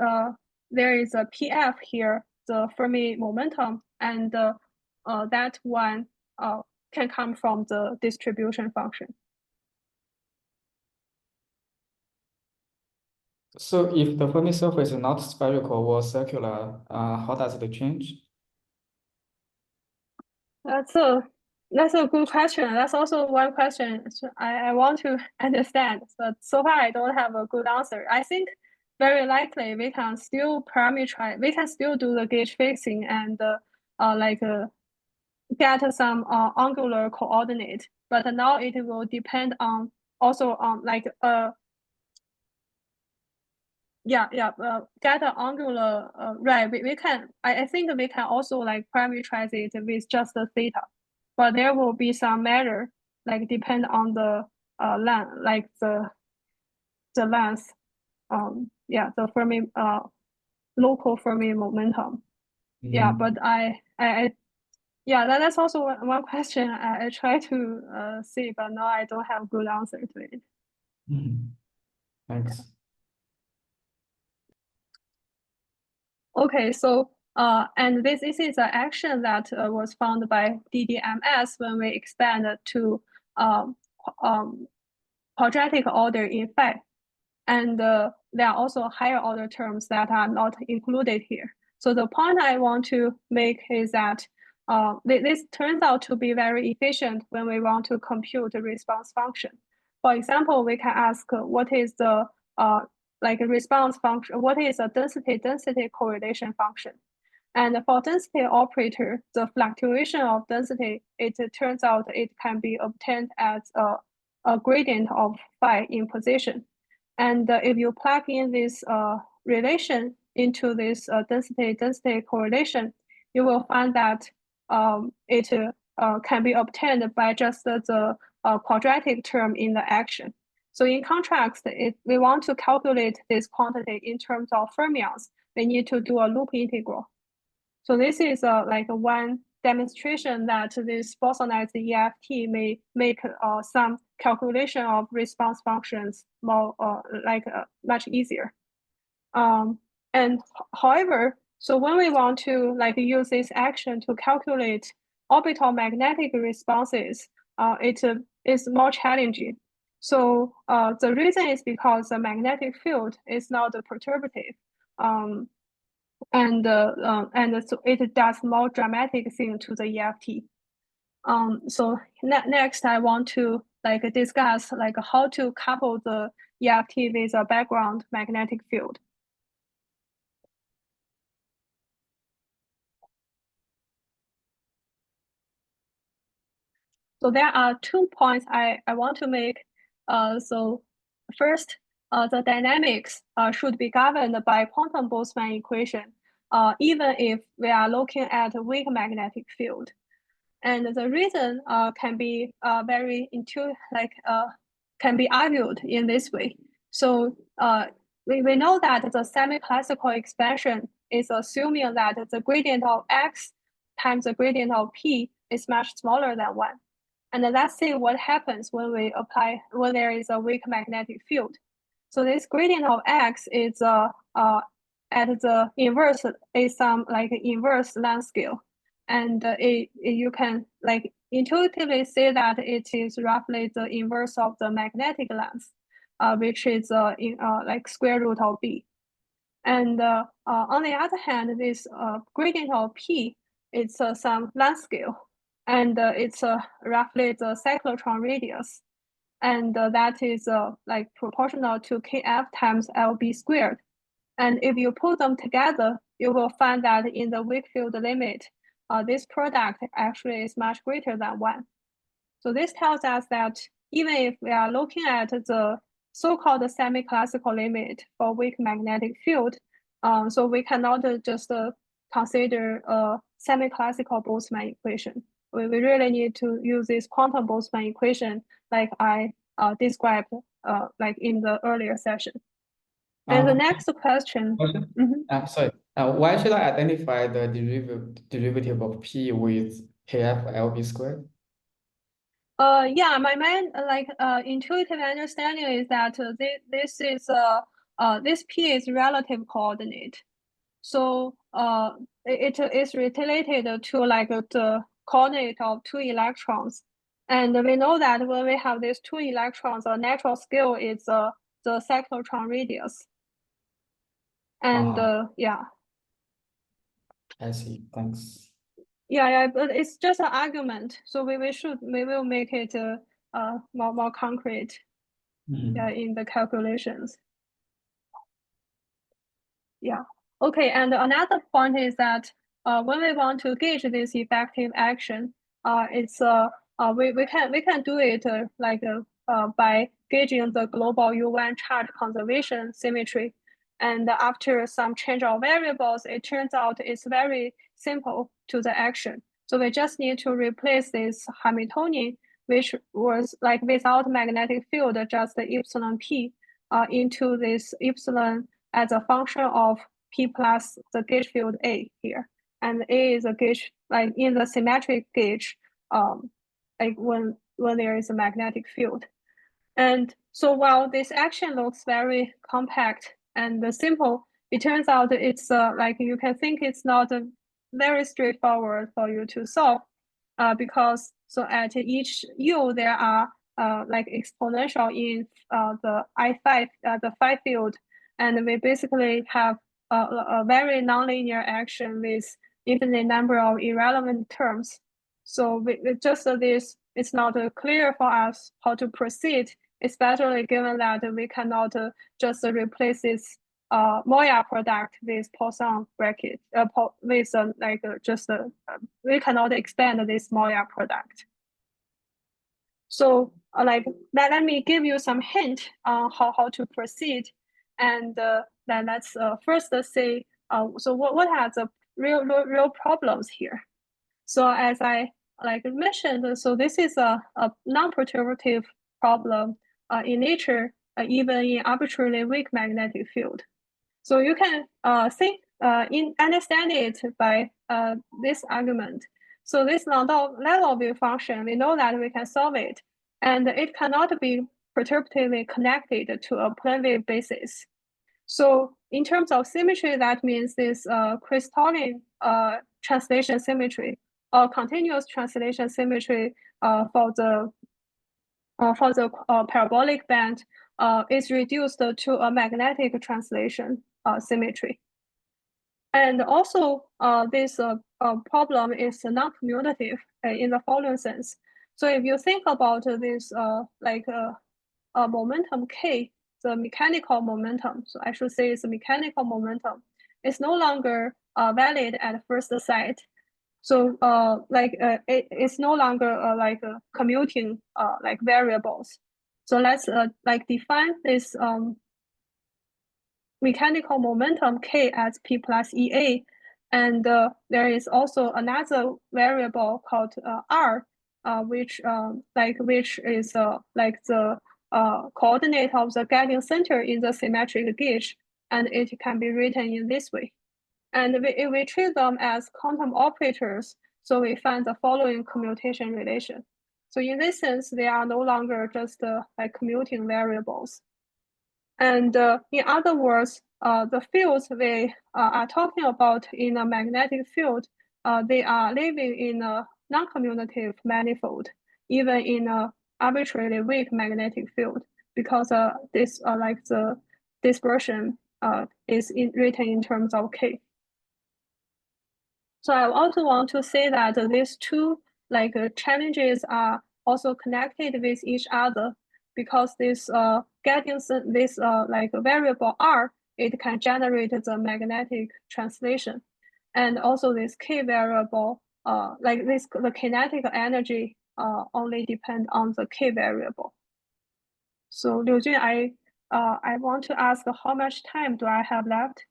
there is a PF here, the Fermi momentum, and that one can come from the distribution function. So if the Fermi surface is not spherical or circular, how does it change? That's a good question. That's also one question I want to understand, but so far I don't have a good answer. I think very likely we can still parameterize, we can still do the gauge fixing and get some angular coordinate, but now it will depend on also on like get an angular right. We can I think we can also like parameterize it with just the theta, but there will be some measure like depend on the length, like the length, the Fermi local Fermi momentum. Yeah, but that's also one question I try to see, but now I don't have good answer to it. Thanks. Okay, so And this is an action that was found by DDMS when we expand to quadratic order in phi. And there are also higher order terms that are not included here. So the point I want to make is that this turns out to be very efficient when we want to compute the response function. For example, we can ask what is the like a response function, what is a density correlation function? And for density operator, the fluctuation of density, it turns out it can be obtained as a gradient of phi in position. And if you plug in this relation into this density correlation, you will find that it can be obtained by just the quadratic term in the action. So in contrast, if we want to calculate this quantity in terms of fermions, we need to do a loop integral. So this is like one demonstration that this bosonized EFT may make some calculation of response functions more much easier. And however, so when we want to like use this action to calculate orbital magnetic responses, it is more challenging. So the reason is because the magnetic field is not perturbative. And so it does more dramatic thing to the EFT. So next I want to like discuss like how to couple the EFT with a background magnetic field. So there are 2 points I want to make. So first, the dynamics should be governed by quantum Boltzmann equation, even if we are looking at a weak magnetic field. And the reason can be very intuitive, like can be argued in this way. So we know that the semi-classical expansion is assuming that the gradient of x times the gradient of p is much smaller than 1. And let's see what happens when there is a weak magnetic field. So this gradient of x is at the inverse, is some like inverse length scale. And you can like intuitively say that it is roughly the inverse of the magnetic length, which is like square root of b. And on the other hand, this gradient of p, it's some length scale, and it's roughly the cyclotron radius, and that is like proportional to kf times lb squared. And if you put them together, you will find that in the weak field limit, this product actually is much greater than 1. So this tells us that even if we are looking at the so-called semi-classical limit for weak magnetic field, so we cannot just consider a semi-classical Boltzmann equation. We really need to use this quantum Boltzmann equation like I described like in the earlier session. And the next question. Sorry. Why should I identify the derivative of p with kf lb squared? Yeah, my main like intuitive understanding is that this is this p is relative coordinate, so it is related to like the coordinate of 2 electrons, and we know that when we have these 2 electrons, the natural scale is the cyclotron radius, and yeah. I see. Thanks. Yeah, but it's just an argument, so we will make it more concrete. Yeah, in the calculations. Yeah. Okay, and another point is that when we want to gauge this effective action, it's we can do it by gauging the global U1 charge conservation symmetry. And after some change of variables, it turns out it's very simple to the action. So we just need to replace this Hamiltonian, which was like without magnetic field, just the epsilon p, into this epsilon as a function of p plus the gauge field A here. And A is a gauge, like in the symmetric gauge, like when there is a magnetic field. And so while this action looks very compact and simple, it turns out it's like you can think it's not very straightforward for you to solve because so at each U there are like exponential in the I5, the phi field, and we basically have a very nonlinear action with infinite number of irrelevant terms. So with just this, it's not clear for us how to proceed, especially given that we cannot just replace this Moya product with Poisson bracket, with we cannot expand this Moya product. So like let me give you some hint on how to proceed, and then let's first say so what are the real problems here? So as I like mentioned, so this is a non-perturbative problem in nature, even in arbitrarily weak magnetic field. So you can understand it by this argument. So this level wave function, we know that we can solve it, and it cannot be perturbatively connected to a plane wave basis. So in terms of symmetry, that means this crystalline translation symmetry or continuous translation symmetry for the parabolic band is reduced to a magnetic translation symmetry. And also, this problem is non-commutative in the following sense. So if you think about this momentum k, the mechanical momentum, so I should say it's a mechanical momentum, it's no longer valid at first sight. So it's no longer commuting like variables. So let's like define this mechanical momentum k as p plus ea, and there is also another variable called r, which is like the coordinate of the guiding center in the symmetric gauge, and it can be written in this way. And if we treat them as quantum operators, so we find the following commutation relation. So in this sense, they are no longer just like commuting variables. And in other words, the fields we are talking about in a magnetic field, they are living in a non-commutative manifold, even in a arbitrarily weak magnetic field, because this like the dispersion is written in terms of k. So I also want to say that these two like challenges are also connected with each other, because this getting this like variable r, it can generate the magnetic translation, and also this k variable like this the kinetic energy only depend on the k variable. So Liu Jun, I want to ask how much time do I have left?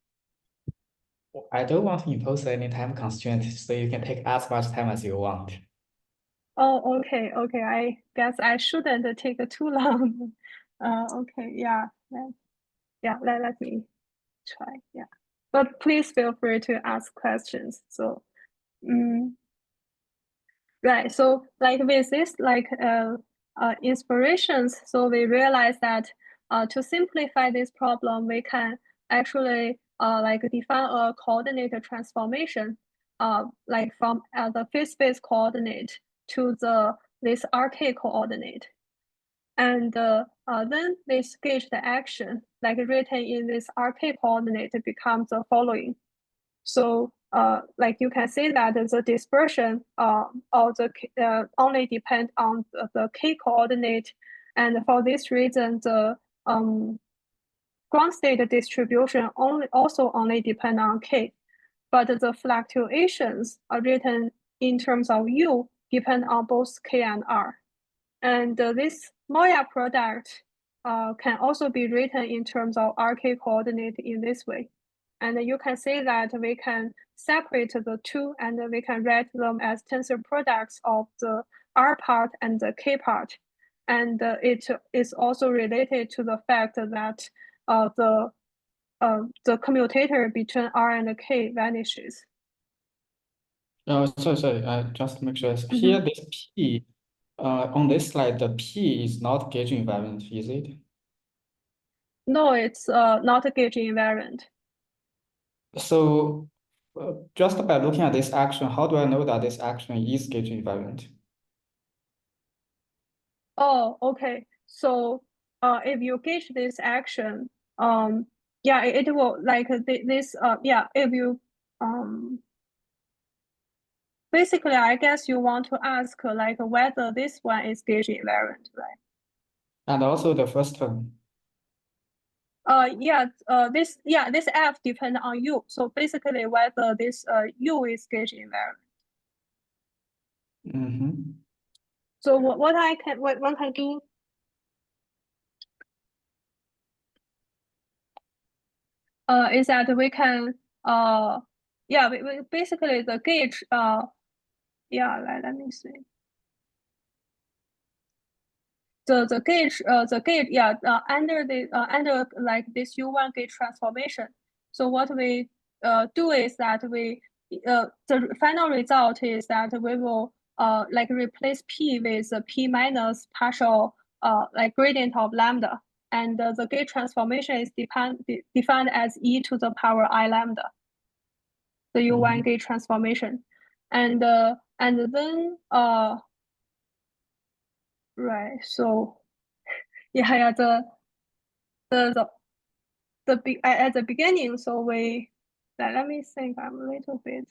I don't want to impose any time constraint, so you can take as much time as you want. Oh, okay. I guess I shouldn't take too long. Okay, yeah. Let me try. Yeah, but please feel free to ask questions. So, right. So, like with this, like inspirations. So we realize that to simplify this problem, we can actually like define a coordinate transformation, like from the phase space coordinate to this RK coordinate. And then this gauge the action, like written in this RK coordinate, becomes the following. So like you can see that the dispersion of the only depend on the k coordinate, and for this reason the ground state distribution also only depend on k, but the fluctuations are written in terms of u depend on both k and r. And this Moya product can also be written in terms of RK coordinate in this way. And you can see that we can separate the two, and we can write them as tensor products of the R part and the K part. And it is also related to the fact that the commutator between R and K vanishes. Oh, sorry. Just to make sure. Here, this P, on this slide, the P is not gauge invariant, is it? No, it's not a gauge invariant. So just by looking at this action, how do I know that this action is gauge invariant? Oh, okay. So if you gauge this action, yeah, it will like this, yeah, if you, basically, I guess you want to ask like whether this one is gauge invariant, right? And also the first term. Yeah, this F depends on U. So basically whether this U is gauge invariant. Mm-hmm. So what one can do is that we can yeah, we basically the gauge yeah, let me see. The gauge yeah, under the under like this U1 gauge transformation. So what we do is that we the final result is that we will like replace P with P minus partial like gradient of lambda, and the gauge transformation is defined as e to the power I lambda, the U1 gauge transformation, and then right, so yeah, at the beginning, so we let me think. I'm a little bit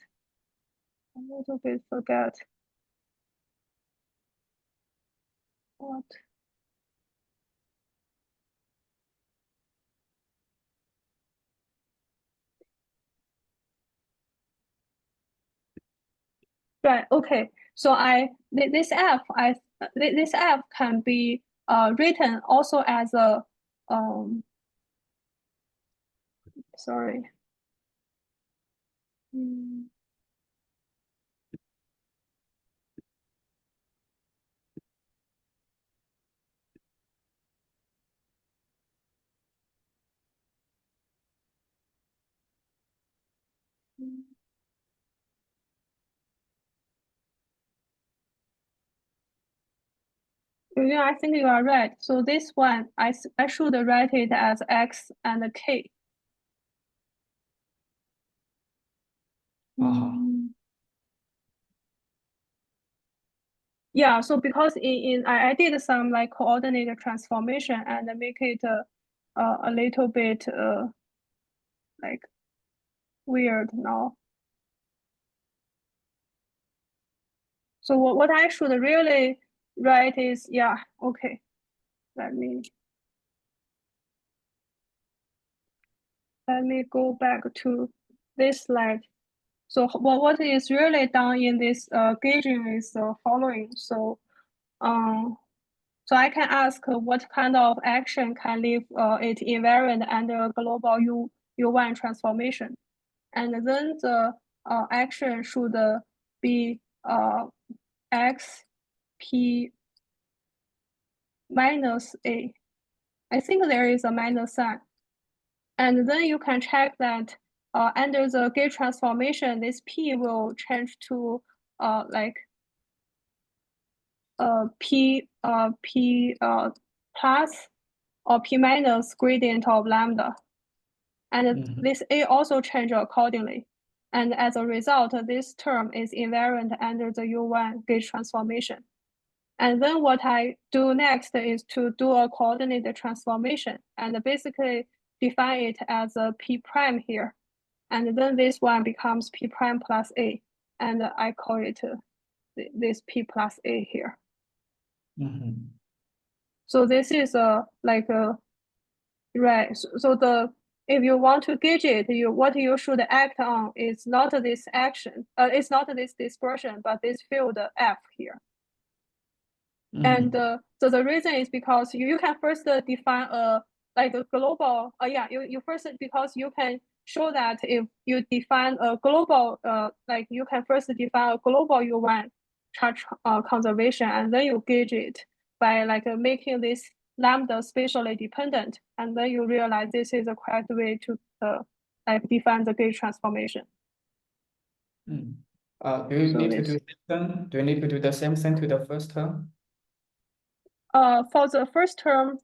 forget what. Right. Okay. So this F can be written also as a sorry. Yeah, I think you are right. So this one, I should write it as X and K. Yeah, so because I did some like coordinate transformation and make it a little bit like weird now. So what I should really write is, yeah, okay. Let me go back to this slide. So what is really done in this gauging is the following. So so I can ask what kind of action can leave it invariant under global U1 transformation. And then the action should be X P minus A. I think there is a minus sign. And then you can check that under the gauge transformation, this P will change to like P plus or P minus gradient of lambda. And this A also change accordingly. And as a result, this term is invariant under the U1 gauge transformation. And then what I do next is to do a coordinate transformation and basically define it as a P prime here. And then this one becomes P prime plus A. And I call it this P plus A here. So this is like a, right. So if you want to gauge it, what you should act on is not this action, it's not this dispersion, but this field F here. And so the reason is because you can first define like a global, yeah, you first, because you can show that if you define a global, like you can first define a global U1 charge conservation, and then you gauge it by like making this lambda spatially dependent, and then you realize this is a correct way to like define the gauge transformation. Do you need to do something? Do you need to do the same thing to the first term? For the first term,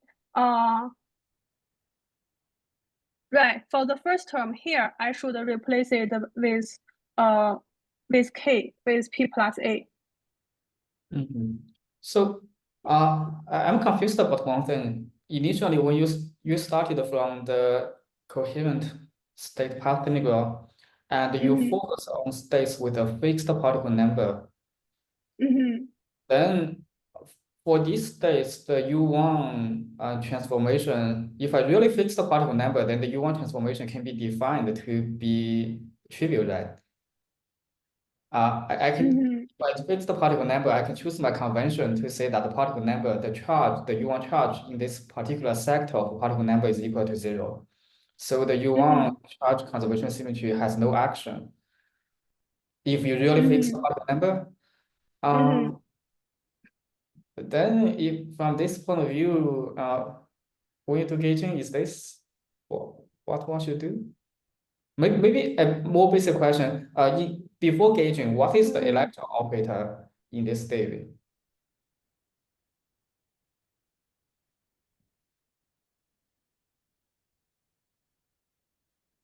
Right. For the first term here, I should replace it with K, with P plus A. So I'm confused about one thing. Initially, when you started from the coherent state path integral, and you focus on states with a fixed particle number, then for these states, the U1 transformation, if I really fix the particle number, then the U1 transformation can be defined to be trivial, right? I can, if I fix the particle number, I can choose my convention to say that the particle number, the charge, the U1 charge in this particular sector of particle number is equal to 0. So the U1 charge conservation symmetry has no action. If you really fix the particle number, then if from this point of view, when you do gauging, is this what one should do? Maybe a more basic question. Before gauging, what is the electron operator in this theory?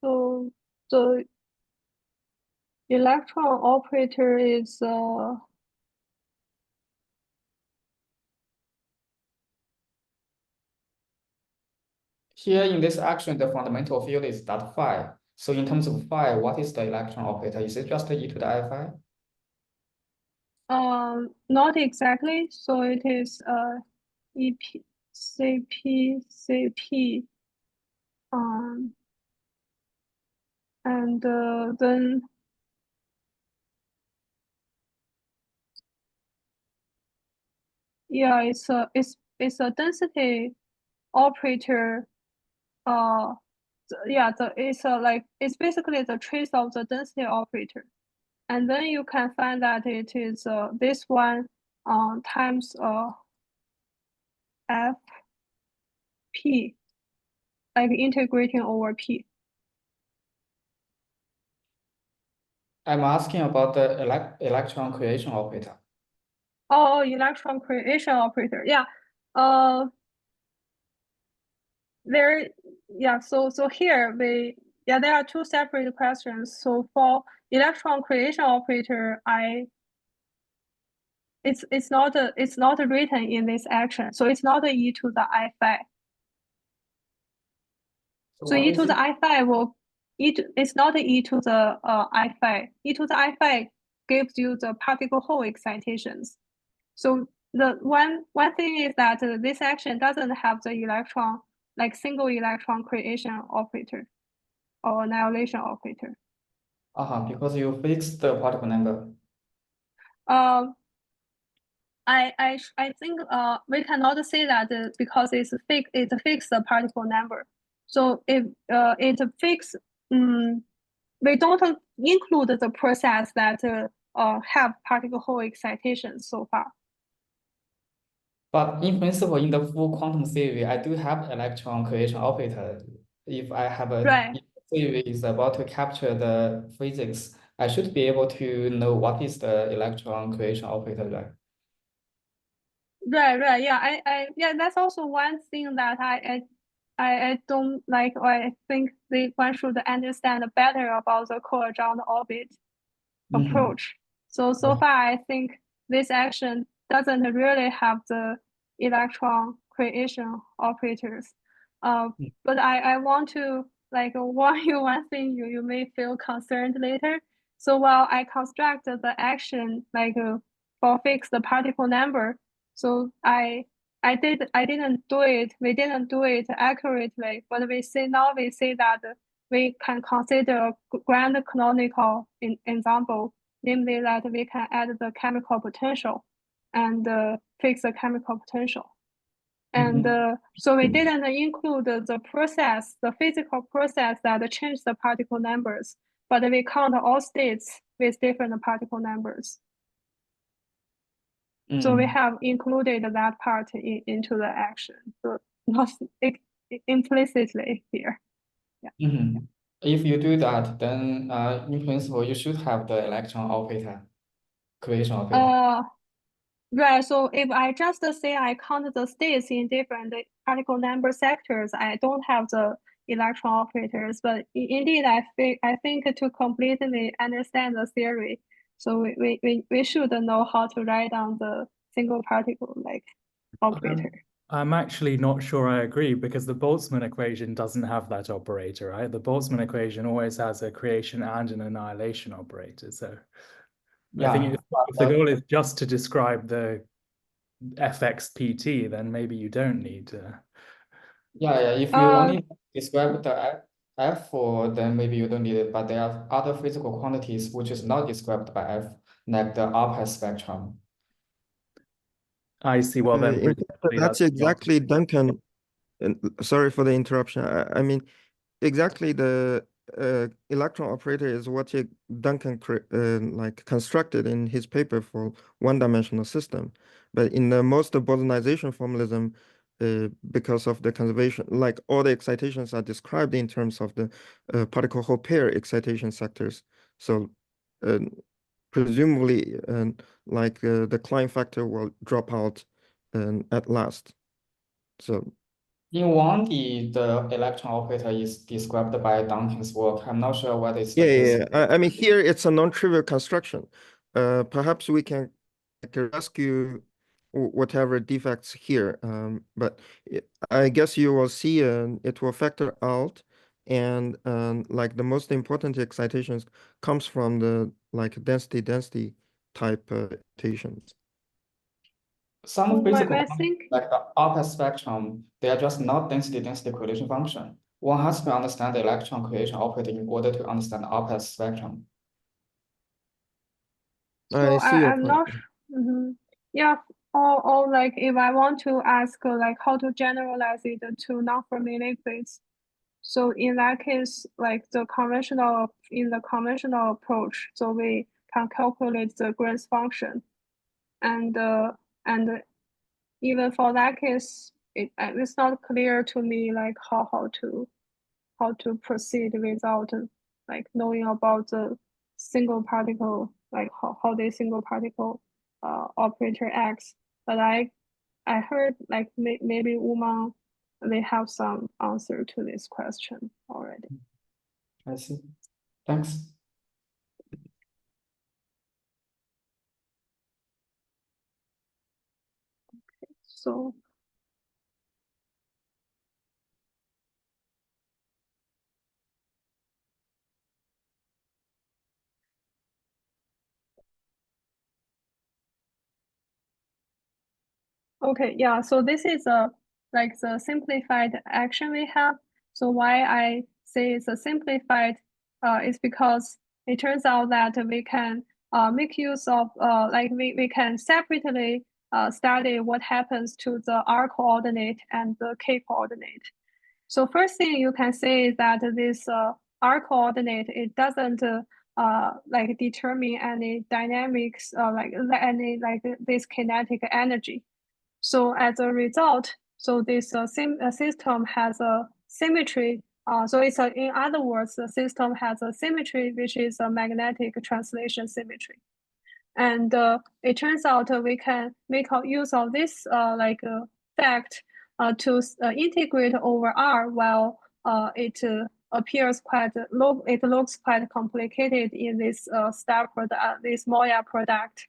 So the electron operator is here in this action, the fundamental field is that phi. So in terms of phi, what is the electron operator? Is it just e to the I phi? Not exactly. So it is EP CP CP. And then yeah, it's a density operator. Yeah, it's basically the trace of the density operator, and then you can find that it is this one times F P, like integrating over P. I'm asking about the electron creation operator. Oh, electron creation operator. Yeah. So here there are two separate questions. So for electron creation operator, it's not written in this action. So it's not e to the I phi. So e to the I phi it's not e to the I phi. E to the I phi gives you the particle hole excitations. So the one thing is that this action doesn't have the electron, like single electron creation operator or annihilation operator. Because you fixed the particle number. I think we cannot say that because it's fixed the particle number. So if it fixed, we don't include the process that have particle hole excitation so far. But in principle, in the full quantum theory, I do have electron creation operator. If I have a theory is about to capture the physics, I should be able to know what is the electron creation operator, right? Right. Yeah, that's also one thing that I don't like, or I think one should understand better about the Coadjoint-orbit approach. So far, I think this action doesn't really have the electron creation operators. But I want to warn you one thing you may feel concerned later. So while I construct the action for fix the particle number, so we didn't do it accurately. But we say that we can consider a grand canonical example, namely that we can add the chemical potential and fix the chemical potential. And so we didn't include the physical process that change the particle numbers, but we count all states with different particle numbers. So we have included that part into the action, so not implicitly here. Yeah. If you do that, then in principle, you should have the electron operator, creation operator. Right. So if I just say I count the states in different particle number sectors, I don't have the electron operators. But indeed, I think to completely understand the theory, so we should know how to write down the single particle like operator. I'm actually not sure I agree, because the Boltzmann equation doesn't have that operator, right? The Boltzmann equation always has a creation and an annihilation operator. So yeah, I think if the goal is just to describe the fxpt, then maybe you don't need to. Yeah, if you only describe the f for, then maybe you don't need it. But there are other physical quantities which is not described by f, like the RPS spectrum. I see. Well, then that's exactly Duncan. Sorry for the interruption. I mean, exactly the electron operator is what Duncan like constructed in his paper for one-dimensional system. But in the most bosonization formalism, because of the conservation, like all the excitations are described in terms of the particle-Hall pair excitation sectors. So presumably, like the Klein factor will drop out at last. So in 1D, the electron operator is described by Duncan's work. I'm not sure whether it's the case. I mean, here it's a non-trivial construction. Perhaps we can rescue whatever defects here, but I guess you will see it will factor out, and like the most important excitations comes from the like density type excitations. Some physical like the RPS spectrum, they are just not density correlation function. One has to understand the electron creation operator in order to understand the RPS spectrum. So I'm not. Yeah, or like if I want to ask like how to generalize it to non-Fermi liquids. So in that case, like in the conventional approach, so we can calculate the Green's function, and even for that case, it's not clear to me like how to proceed without like knowing about the single particle, like how the single particle operator acts. But I heard like maybe Uma, they have some answer to this question already. I see. Thanks. So okay, yeah, so this is like the simplified action we have. So why I say it's a simplified is because it turns out that we can make use of like we can separately study what happens to the r coordinate and the k coordinate. So first thing you can say is that this r coordinate, it doesn't like determine any dynamics like any like this kinetic energy. So as a result, so this system has a symmetry. So it's in other words, the system has a symmetry, which is a magnetic translation symmetry. And it turns out we can make use of this fact to integrate over R, while it appears it looks quite complicated in this this Moya product.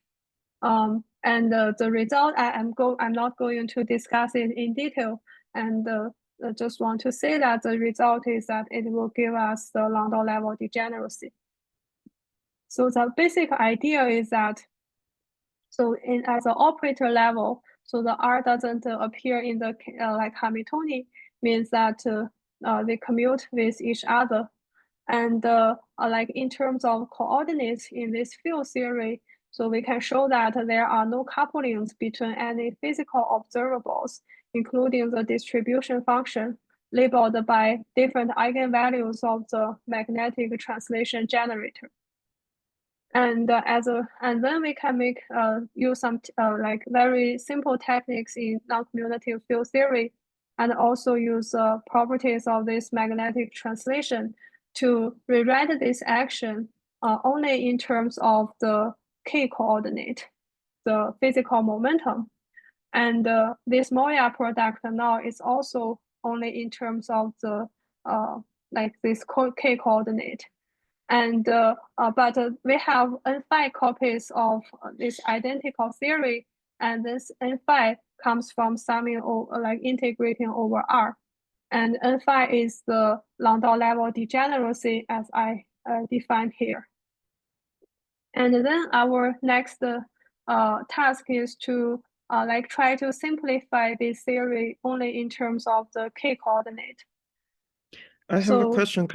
And the result, I'm not going to discuss it in detail, and just want to say that the result is that it will give us the Landau level degeneracy. So the basic idea is that, so at the operator level, so the R doesn't appear in the like Hamiltonian, means that they commute with each other. And like in terms of coordinates in this field theory, so we can show that there are no couplings between any physical observables, including the distribution function labeled by different eigenvalues of the magnetic translation generator. And then we can make use some like very simple techniques in non-commutative field theory, and also use properties of this magnetic translation to rewrite this action only in terms of the k coordinate, the physical momentum. And this Moya product now is also only in terms of the like this K coordinate. And but we have n phi copies of this identical theory, and this n phi comes from summing or like integrating over R. And n phi is the Landau level degeneracy as I defined here. And then our next task is to like try to simplify this theory only in terms of the K coordinate. I have a question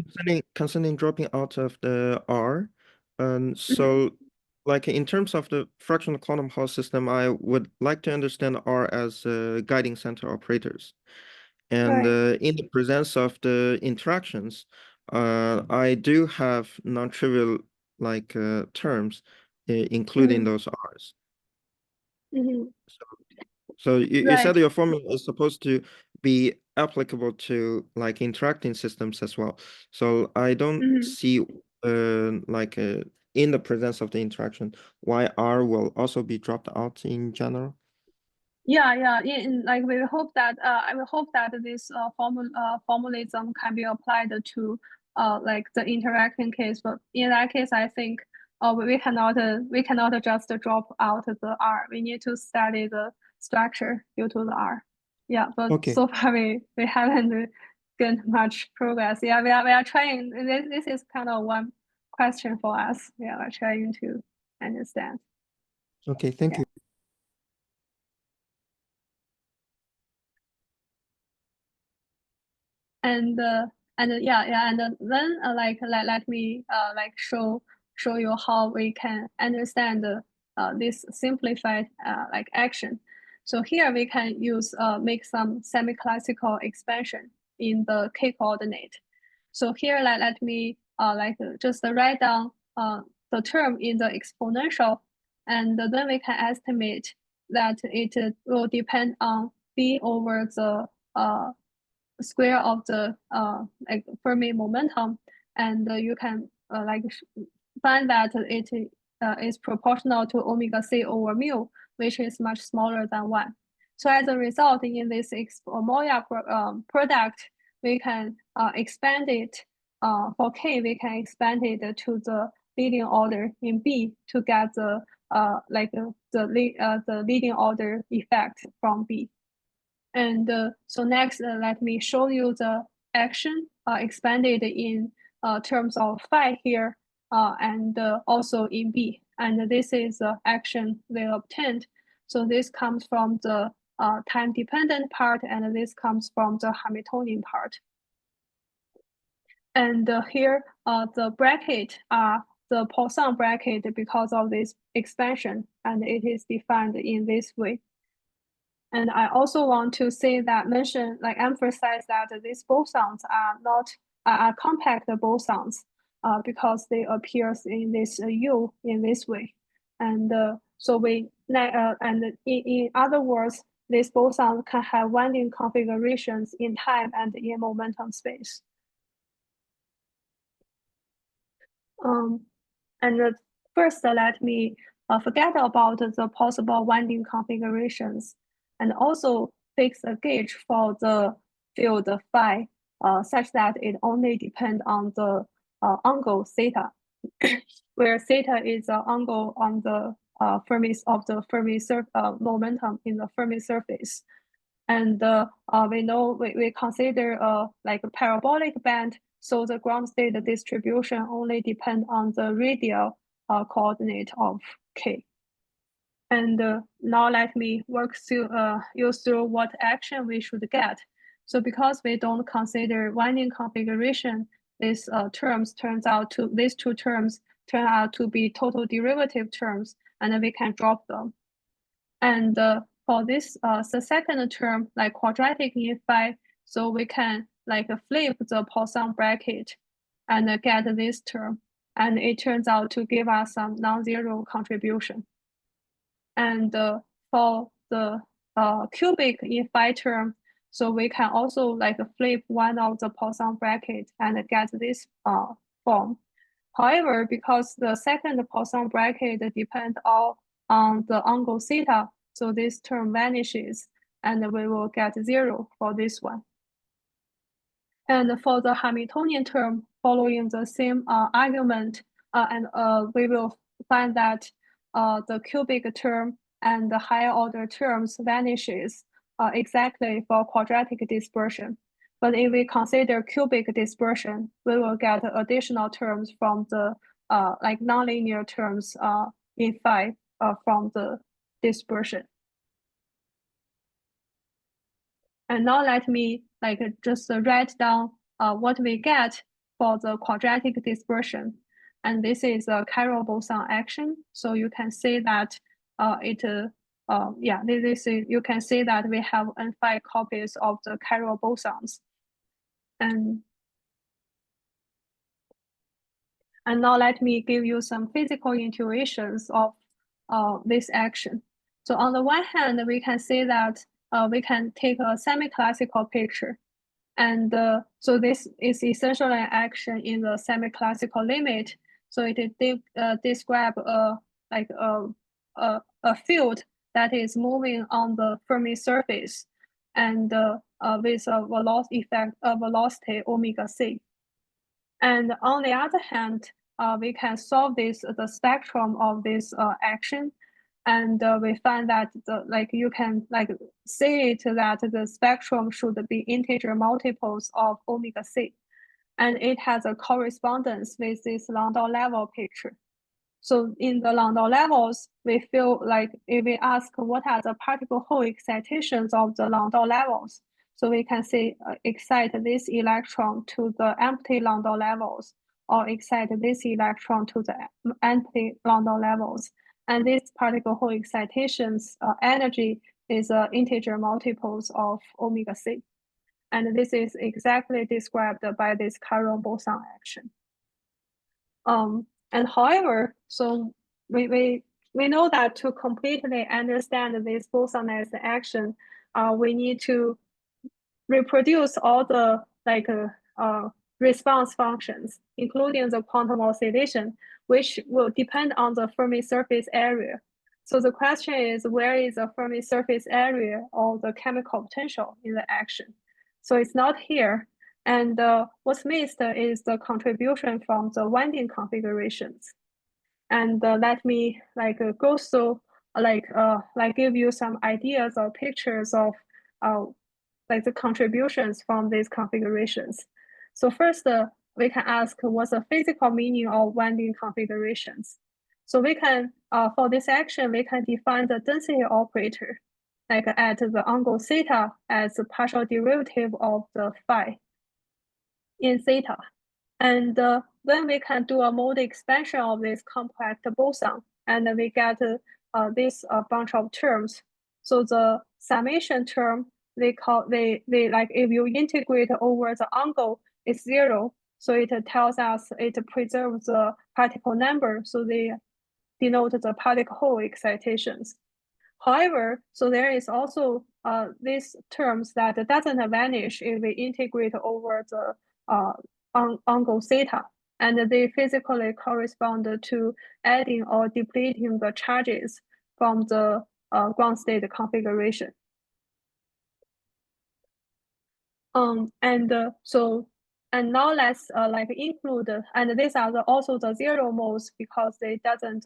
concerning dropping out of the R. And so like in terms of the fractional quantum Hall system, I would like to understand R as guiding center operators. And in the presence of the interactions, I do have non-trivial like terms, including those R's. So you said your formula is supposed to be applicable to like interacting systems as well. So I don't see like in the presence of the interaction why R will also be dropped out in general. Yeah. Like we hope that I will hope that this formalism can be applied to like the interacting case. But in that case, I think we cannot just drop out the R. We need to study the structure due to the R. Yeah, but so far we haven't gained much progress. Yeah, we are trying. This is kind of one question for us. Yeah, we're trying to understand. Okay, thank you. And then like let me like show you how we can understand this simplified like action. So here we can use make some semi-classical expansion in the K coordinate. So here let me like just write down the term in the exponential, and then we can estimate that it will depend on B over the square of the like Fermi momentum, and you can like find that it is proportional to omega c over mu, which is much smaller than 1. So as a result, in this Moya product, we can expand it for K. We can expand it to the leading order in B to get the like the leading order effect from B. And so next, let me show you the action expanded in terms of phi here and also in B. And this is the action we obtained. So this comes from the time-dependent part, and this comes from the Hamiltonian part. And here, the bracket are the Poisson bracket because of this expansion, and it is defined in this way. And I also want to say that emphasize that these bosons are not compact bosons because they appear in this U in this way. And so and in other words, these bosons can have winding configurations in time and in momentum space. And first, let me forget about the possible winding configurations, and also fix a gauge for the field phi such that it only depends on the angle theta, where theta is the angle on the Fermi momentum in the Fermi surface. And we know we consider like a parabolic band, so the ground state distribution only depends on the radial coordinate of K. And now let me walk through you through what action we should get. So because we don't consider winding configuration, these these two terms turn out to be total derivative terms, and then we can drop them. And for this the second term, like quadratic in phi, so we can like flip the Poisson bracket and get this term, and it turns out to give us some non-zero contribution. And for the cubic in phi term, so we can also like flip one of the Poisson bracket and get this form. However, because the second Poisson bracket depends all on the angle theta, so this term vanishes, and we will get 0 for this one. And for the Hamiltonian term, following the same argument, we will find that the cubic term and the higher order terms vanishes exactly for quadratic dispersion. But if we consider cubic dispersion, we will get additional terms from the like nonlinear terms in phi from the dispersion. And now let me like just write down what we get for the quadratic dispersion. And this is a chiral boson action. So you can see that this is, you can see that we have n phi copies of the chiral bosons. And now let me give you some physical intuitions of this action. So on the one hand, we can see that we can take a semi-classical picture. And so this is essentially an action in the semi-classical limit. So it describe a field that is moving on the Fermi surface, and with a velocity omega c. And on the other hand, we can solve the spectrum of this action, and we find that you can say it that the spectrum should be integer multiples of omega c, and it has a correspondence with this Landau level picture. So in the Landau levels, we feel like if we ask what are the particle Hall excitations of the Landau levels, so we can say excite this electron to the empty Landau levels, or excite this electron to the empty Landau levels. And this particle Hall excitations energy is integer multiples of omega c. And this is exactly described by this chiral boson action. And however, so we know that to completely understand this bosonized action, we need to reproduce all the response functions, including the quantum oscillation, which will depend on the Fermi surface area. So the question is, where is the Fermi surface area or the chemical potential in the action? So it's not here. And what's missed is the contribution from the winding configurations. And let me go through give you some ideas or pictures of the contributions from these configurations. So first, we can ask what's the physical meaning of winding configurations. So we can, for this action, we can define the density operator, at the angle theta as a partial derivative of the phi in theta. And then we can do a mode expansion of this compact boson, and we get this bunch of terms. So the summation term, if you integrate over the angle, it's 0. So it tells us it preserves the particle number. So they denote the particle Hall excitations. However, so there is also these terms that doesn't vanish if we integrate over the angle theta, and they physically correspond to adding or depleting the charges from the ground state configuration. And now let's include, and these are also the 0 modes because they doesn't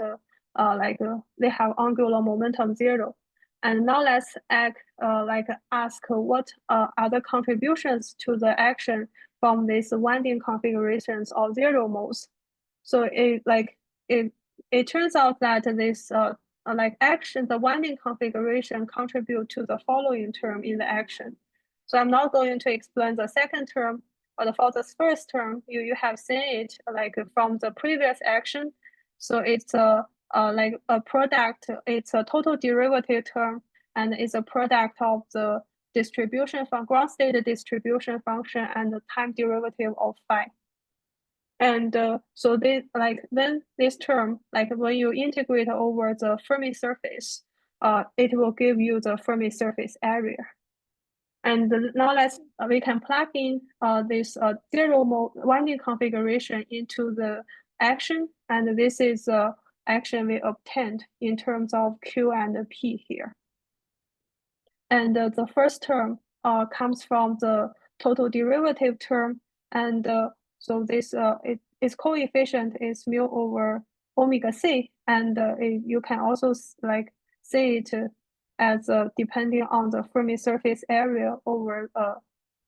they have angular momentum 0. And now let's ask what are the contributions to the action from these winding configurations of 0 modes. So it turns out that this action, the winding configuration contribute to the following term in the action. So I'm not going to explain the second term, but for this first term, you have seen it from the previous action. So it's a product, it's a total derivative term, and it's a product of the distribution from ground state distribution function and the time derivative of phi. And so then this term, when you integrate over the Fermi surface, it will give you the Fermi surface area. And now we can plug in this 0 mode winding configuration into the action, and this is the action we obtained in terms of Q and P here. And the first term comes from the total derivative term, and so this its coefficient is mu over omega c, and you can also like see it as depending on the Fermi surface area over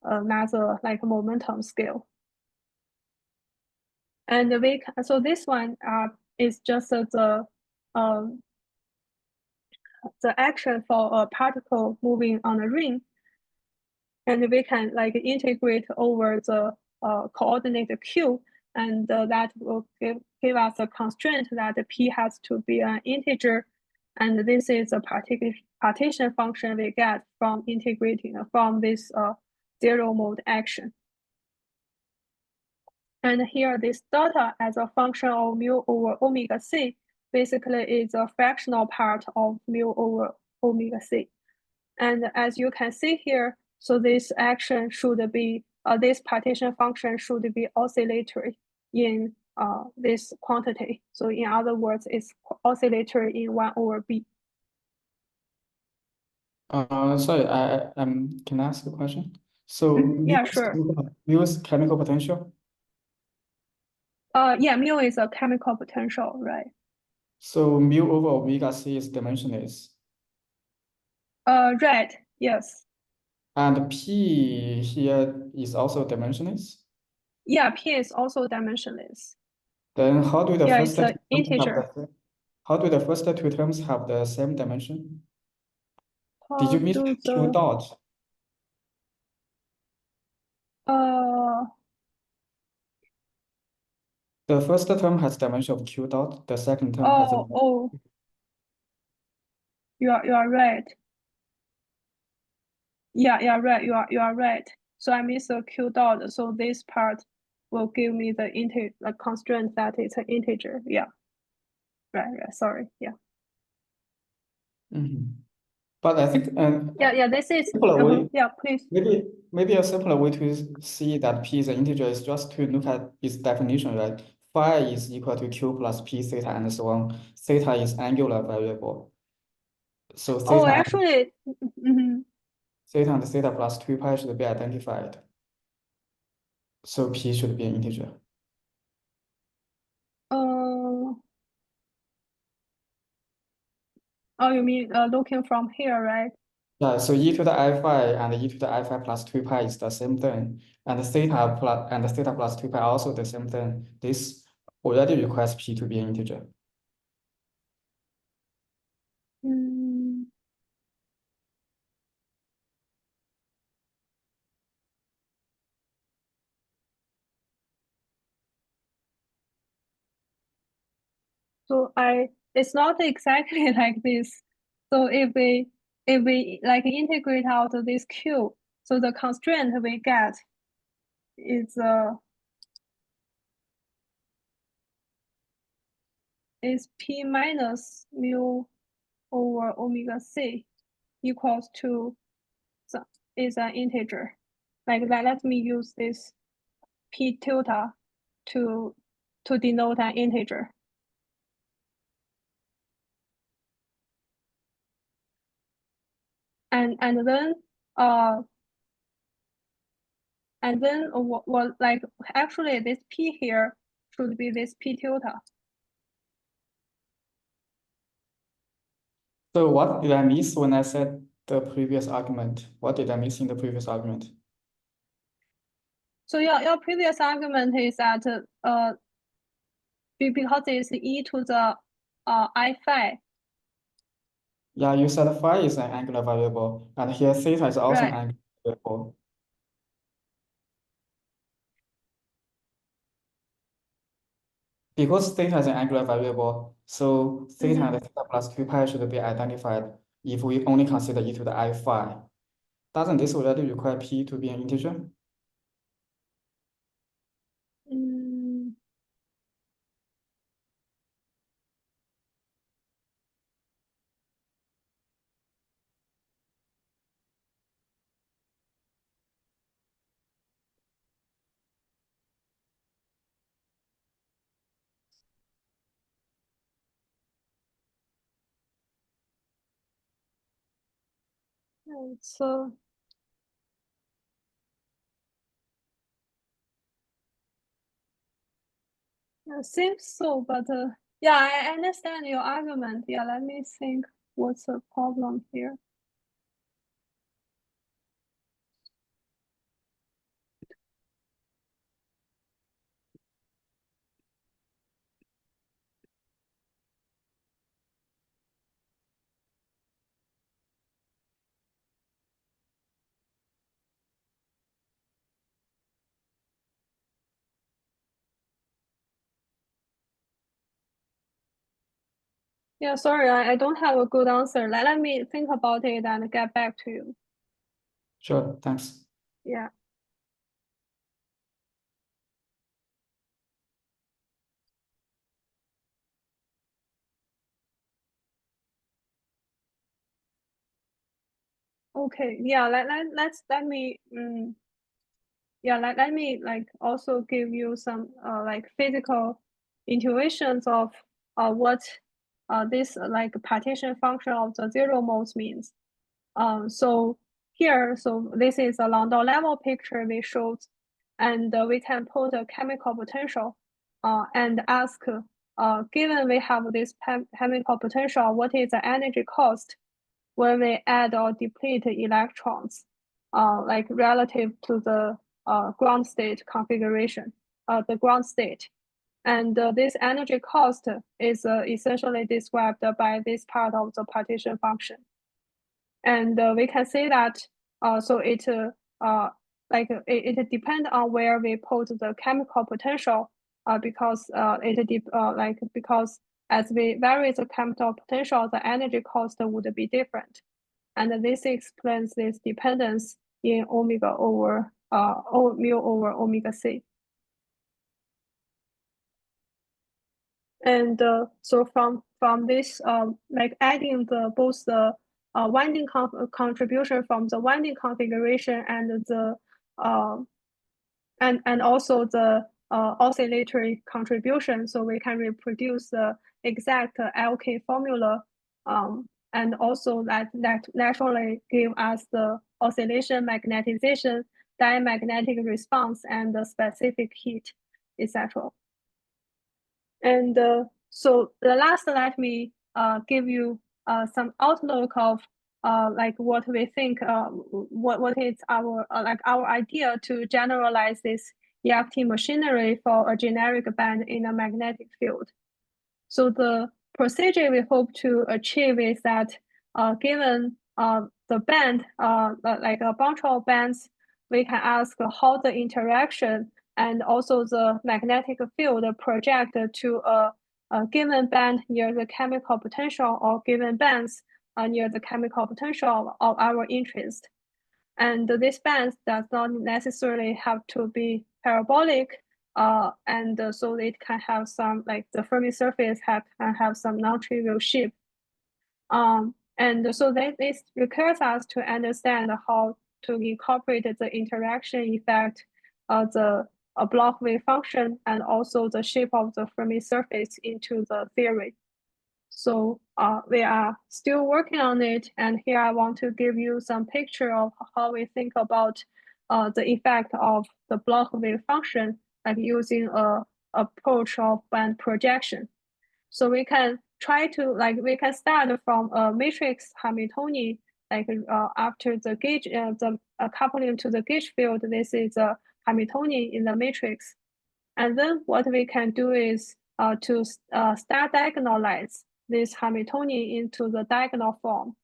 another like momentum scale. And so this one is just the action for a particle moving on a ring, and we can like integrate over the coordinate q, and that will give us a constraint that p has to be an integer, and this is a partition function we get from integrating from this zero mode action. And here this delta as a function of mu over omega c basically is a fractional part of mu over omega c. And as you can see here, so this action should be, this partition function should be oscillatory in this quantity. So in other words, it's oscillatory in 1 over b. Sorry, can I ask a question? So yeah, sure. Mu is chemical potential? Yeah, mu is a chemical potential, right? So mu over omega c is dimensionless. Right, yes. And p here is also dimensionless? Yeah, p is also dimensionless. Then how do the first it's an integer. How do the first two terms have the same dimension? Did you mean q dot? The first term has dimension of q dot. The second term has a... You are right. Yeah, right. You are right. So I miss a q dot. So this part will give me the constraint that it's an integer. Yeah. Right. Sorry. Yeah. But I think yeah, this is yeah, please. Maybe a simpler way to see that p is an integer is just to look at its definition, right? Phi is equal to q plus p theta and so on. Theta is angular variable. So theta actually, theta and theta plus 2 pi should be identified. So p should be an integer. Oh, you mean looking from here, right? Yeah, so e to the I phi and e to the I phi plus 2 pi is the same thing. And theta plus 2 pi also the same thing. This already requires p to be an integer. So it's not exactly like this. So if we like integrate out this q, so the constraint we get is p minus mu over omega c equals to is an integer. Like that, let me use this p tilde to denote an integer. And then what like actually this p here should be this p tilde. So what did I miss when I said the previous argument? What did I miss in the previous argument? So your previous argument is that because it's e to the I phi. Yeah, you said phi is an angular variable, and here theta is also an angular variable. Because theta is an angular variable, so theta and theta plus 2 pi should be identified if we only consider e to the I phi. Doesn't this already require p to be an integer? So Yeah, seems so, but yeah, I understand your argument. Yeah, let me think what's the problem here. Yeah, sorry, I don't have a good answer. Let me think about it and get back to you. Sure, thanks. Yeah. Okay, yeah, let me yeah, let me like also give you some like physical intuitions of what this like partition function of the zero modes means. So here, so this is a Landau level picture we showed, and we can put a chemical potential and ask, given we have this chemical potential, what is the energy cost when we add or deplete electrons, like relative to the ground state configuration, the ground state. And this energy cost is essentially described by this part of the partition function. And we can say that so it like it depends on where we put the chemical potential because because as we vary the chemical potential, the energy cost would be different. And this explains this dependence in omega over mu over omega c. And so from this like adding the both the winding contribution from the winding configuration and the and also the oscillatory contribution, so we can reproduce the exact LK formula, and also that naturally give us the oscillation, magnetization, diamagnetic response, and the specific heat, etc. And so the last, let me give you some outlook of like what we think, what is our like our idea to generalize this EFT machinery for a generic band in a magnetic field. So the procedure we hope to achieve is that given the band, like a bunch of bands, we can ask how the interaction and also the magnetic field project to a given band near the chemical potential or given bands near the chemical potential of our interest. And this band does not necessarily have to be parabolic, and so it can have some, like the Fermi surface can have some non-trivial shape. And so this requires us to understand how to incorporate the interaction effect of the block wave function and also the shape of the Fermi surface into the theory. So we are still working on it. And here I want to give you some picture of how we think about the effect of the block wave function, like using a approach of band projection. So we can try to, like, we can start from a matrix Hamiltonian, like after the gauge, the coupling to the gauge field, this is a Hamiltonian in the matrix. And then what we can do is to start diagonalize this Hamiltonian into the diagonal form.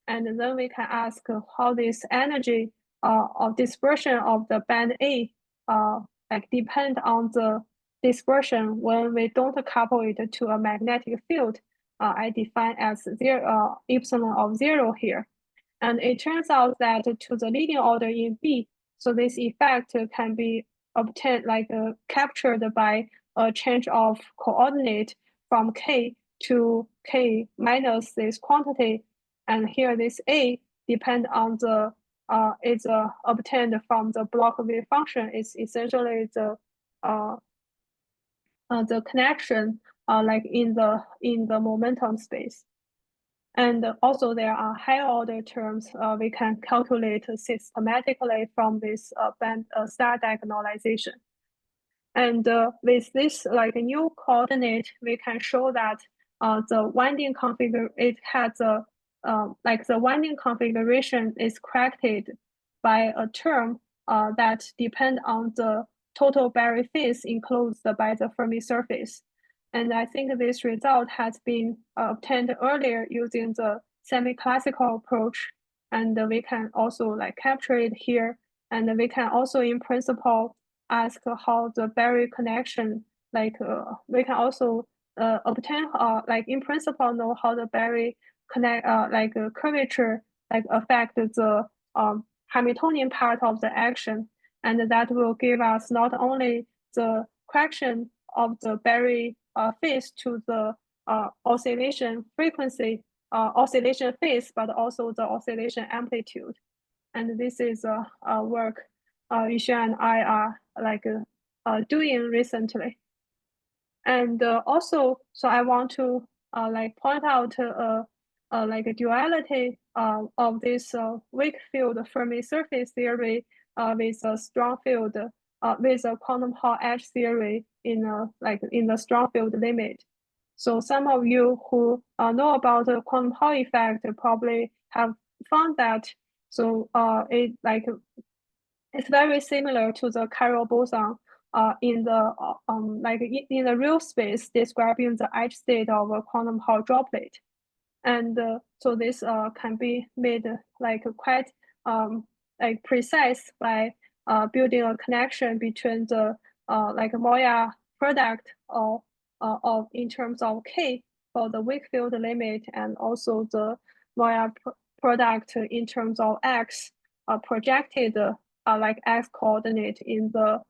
And then we can ask how this energy of dispersion of the band A like depend on the dispersion when we don't couple it to a magnetic field. I define as zero, epsilon of 0 here. And it turns out that to the leading order in B, so this effect can be obtained, like captured by a change of coordinate from K to K minus this quantity. And here this A depend on the is obtained from the block wave function. It's essentially the connection like in the momentum space. And also there are higher order terms we can calculate systematically from this band star diagonalization. And with this like a new coordinate, we can show that the winding configure it has a like the winding configuration is corrected by a term that depend on the total Berry phase enclosed by the Fermi surface. And I think this result has been obtained earlier using the semi-classical approach. And we can also like capture it here. And we can also in principle ask how the Berry connection, like we can also obtain like in principle know how the Berry connect curvature like affect the Hamiltonian part of the action, and that will give us not only the correction of the Berry phase to the oscillation frequency, oscillation phase, but also the oscillation amplitude. And this is a work Yuxuan and I are like doing recently. And also, so I want to like point out like a duality of this weak field Fermi surface theory with a strong field with a quantum Hall edge theory in the strong field limit. So some of you who know about the quantum Hall effect probably have found that. So it's very similar to the chiral boson in the in the real space describing the edge state of a quantum Hall droplet. And so this can be made like quite like precise by building a connection between the like Moya product of in terms of K for the weak field limit, and also the Moya product in terms of X projected like X coordinate in the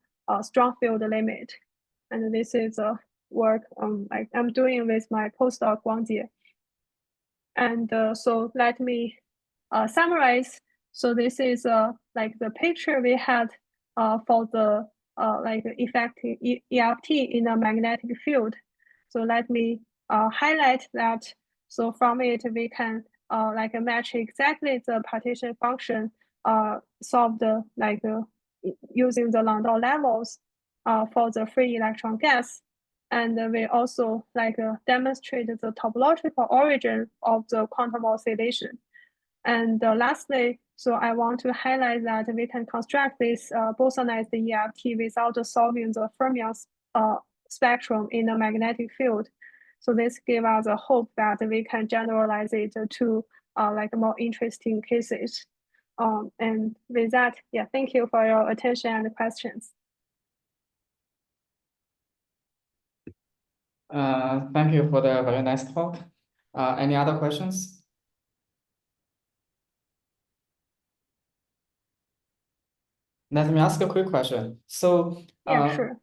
strong field limit. And this is a work like I'm doing with my postdoc Wang Jie. And so let me summarize. So this is like the picture we had for the like effective EFT in a magnetic field. So let me highlight that. So from it, we can like match exactly the partition function solved like using the Landau levels for the free electron gas. And we also like demonstrated the topological origin of the quantum oscillation. And lastly, so I want to highlight that we can construct this bosonized EFT without solving the fermion spectrum in a magnetic field. So this gives us a hope that we can generalize it to like more interesting cases. And with that, yeah, thank you for your attention and questions. Thank you for the very nice talk. Any other questions? Let me ask a quick question. So, yeah, sure.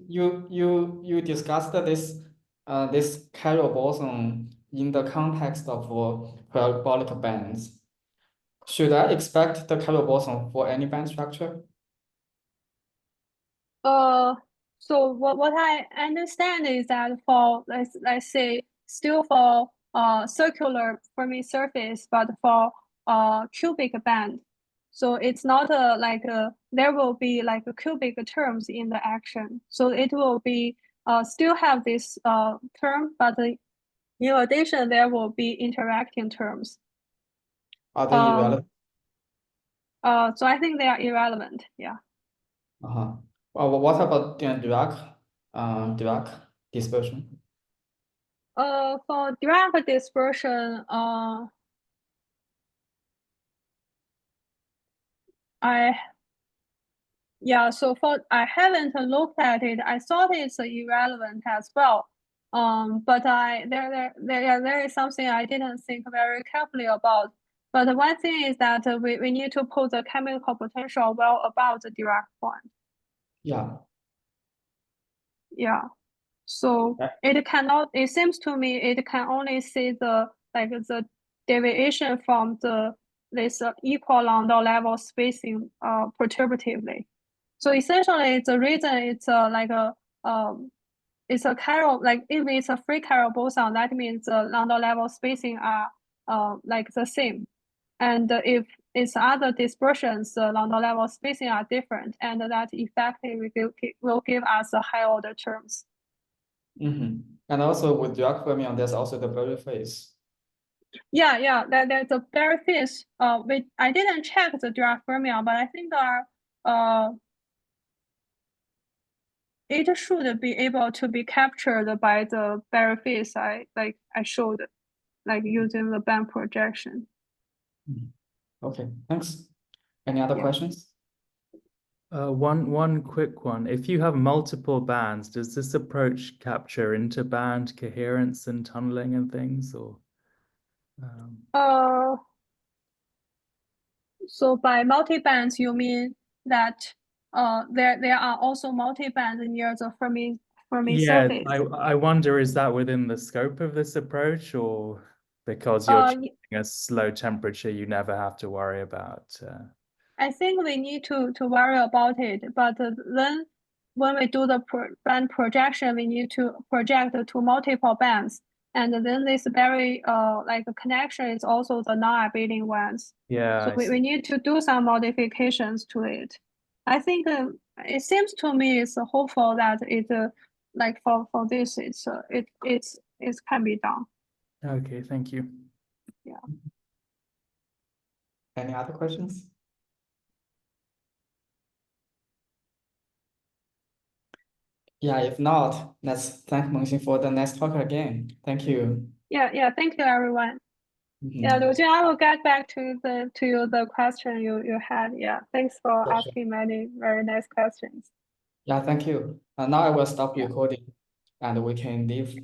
You discussed this this chiral boson in the context of parabolic bands. Should I expect the chiral boson for any band structure? So what I understand is that for let's say still for circular Fermi surface, but for cubic band. So it's not there will be like a cubic terms in the action. So it will be still have this term, but in addition there will be interacting terms. Are they irrelevant? So I think they are irrelevant. Yeah. What about Dirac dispersion? For Dirac dispersion, so I haven't looked at it. I thought it's irrelevant as well. But there is something I didn't think very carefully about. But one thing is that we need to put the chemical potential well above the Dirac point. Yeah. Yeah. So it cannot. It seems to me it can only see the deviation from this equal Landau level spacing perturbatively. So essentially, the reason it's it's a chiral, like if it's a free chiral boson, that means the Landau level spacing are like the same. And if its other dispersions, the Landau level spacing are different, and that effectively will give us the high order terms. And also with direct fermion, there's also the Berry phase. Yeah, there's a Berry phase. I didn't check the direct fermion, but I think there are it should be able to be captured by the Berry phase I showed, like using the band projection. Okay, thanks. Any other questions? One quick one. If you have multiple bands, does this approach capture interband coherence and tunneling and things, or? So by multi-bands, you mean that there are also multi-bands near the Fermi surface? I wonder, is that within the scope of this approach, or because you're choosing a slow temperature, you never have to worry about? I think we need to worry about it, but then when we do the band projection, we need to project to multiple bands, and then this very like connection is also the non-abelian ones. Yeah. So we need to do some modifications to it. I think it seems to me it's hopeful that it like for this it can be done. Okay, thank you. Yeah. Any other questions? Yeah, if not, let's thank Mengxing for the next talk again. Thank you. Yeah, thank you everyone. Yeah, Liu Jun, I will get back to the question you had. Yeah, thanks for asking many very nice questions. Yeah, thank you. Now I will stop recording and we can leave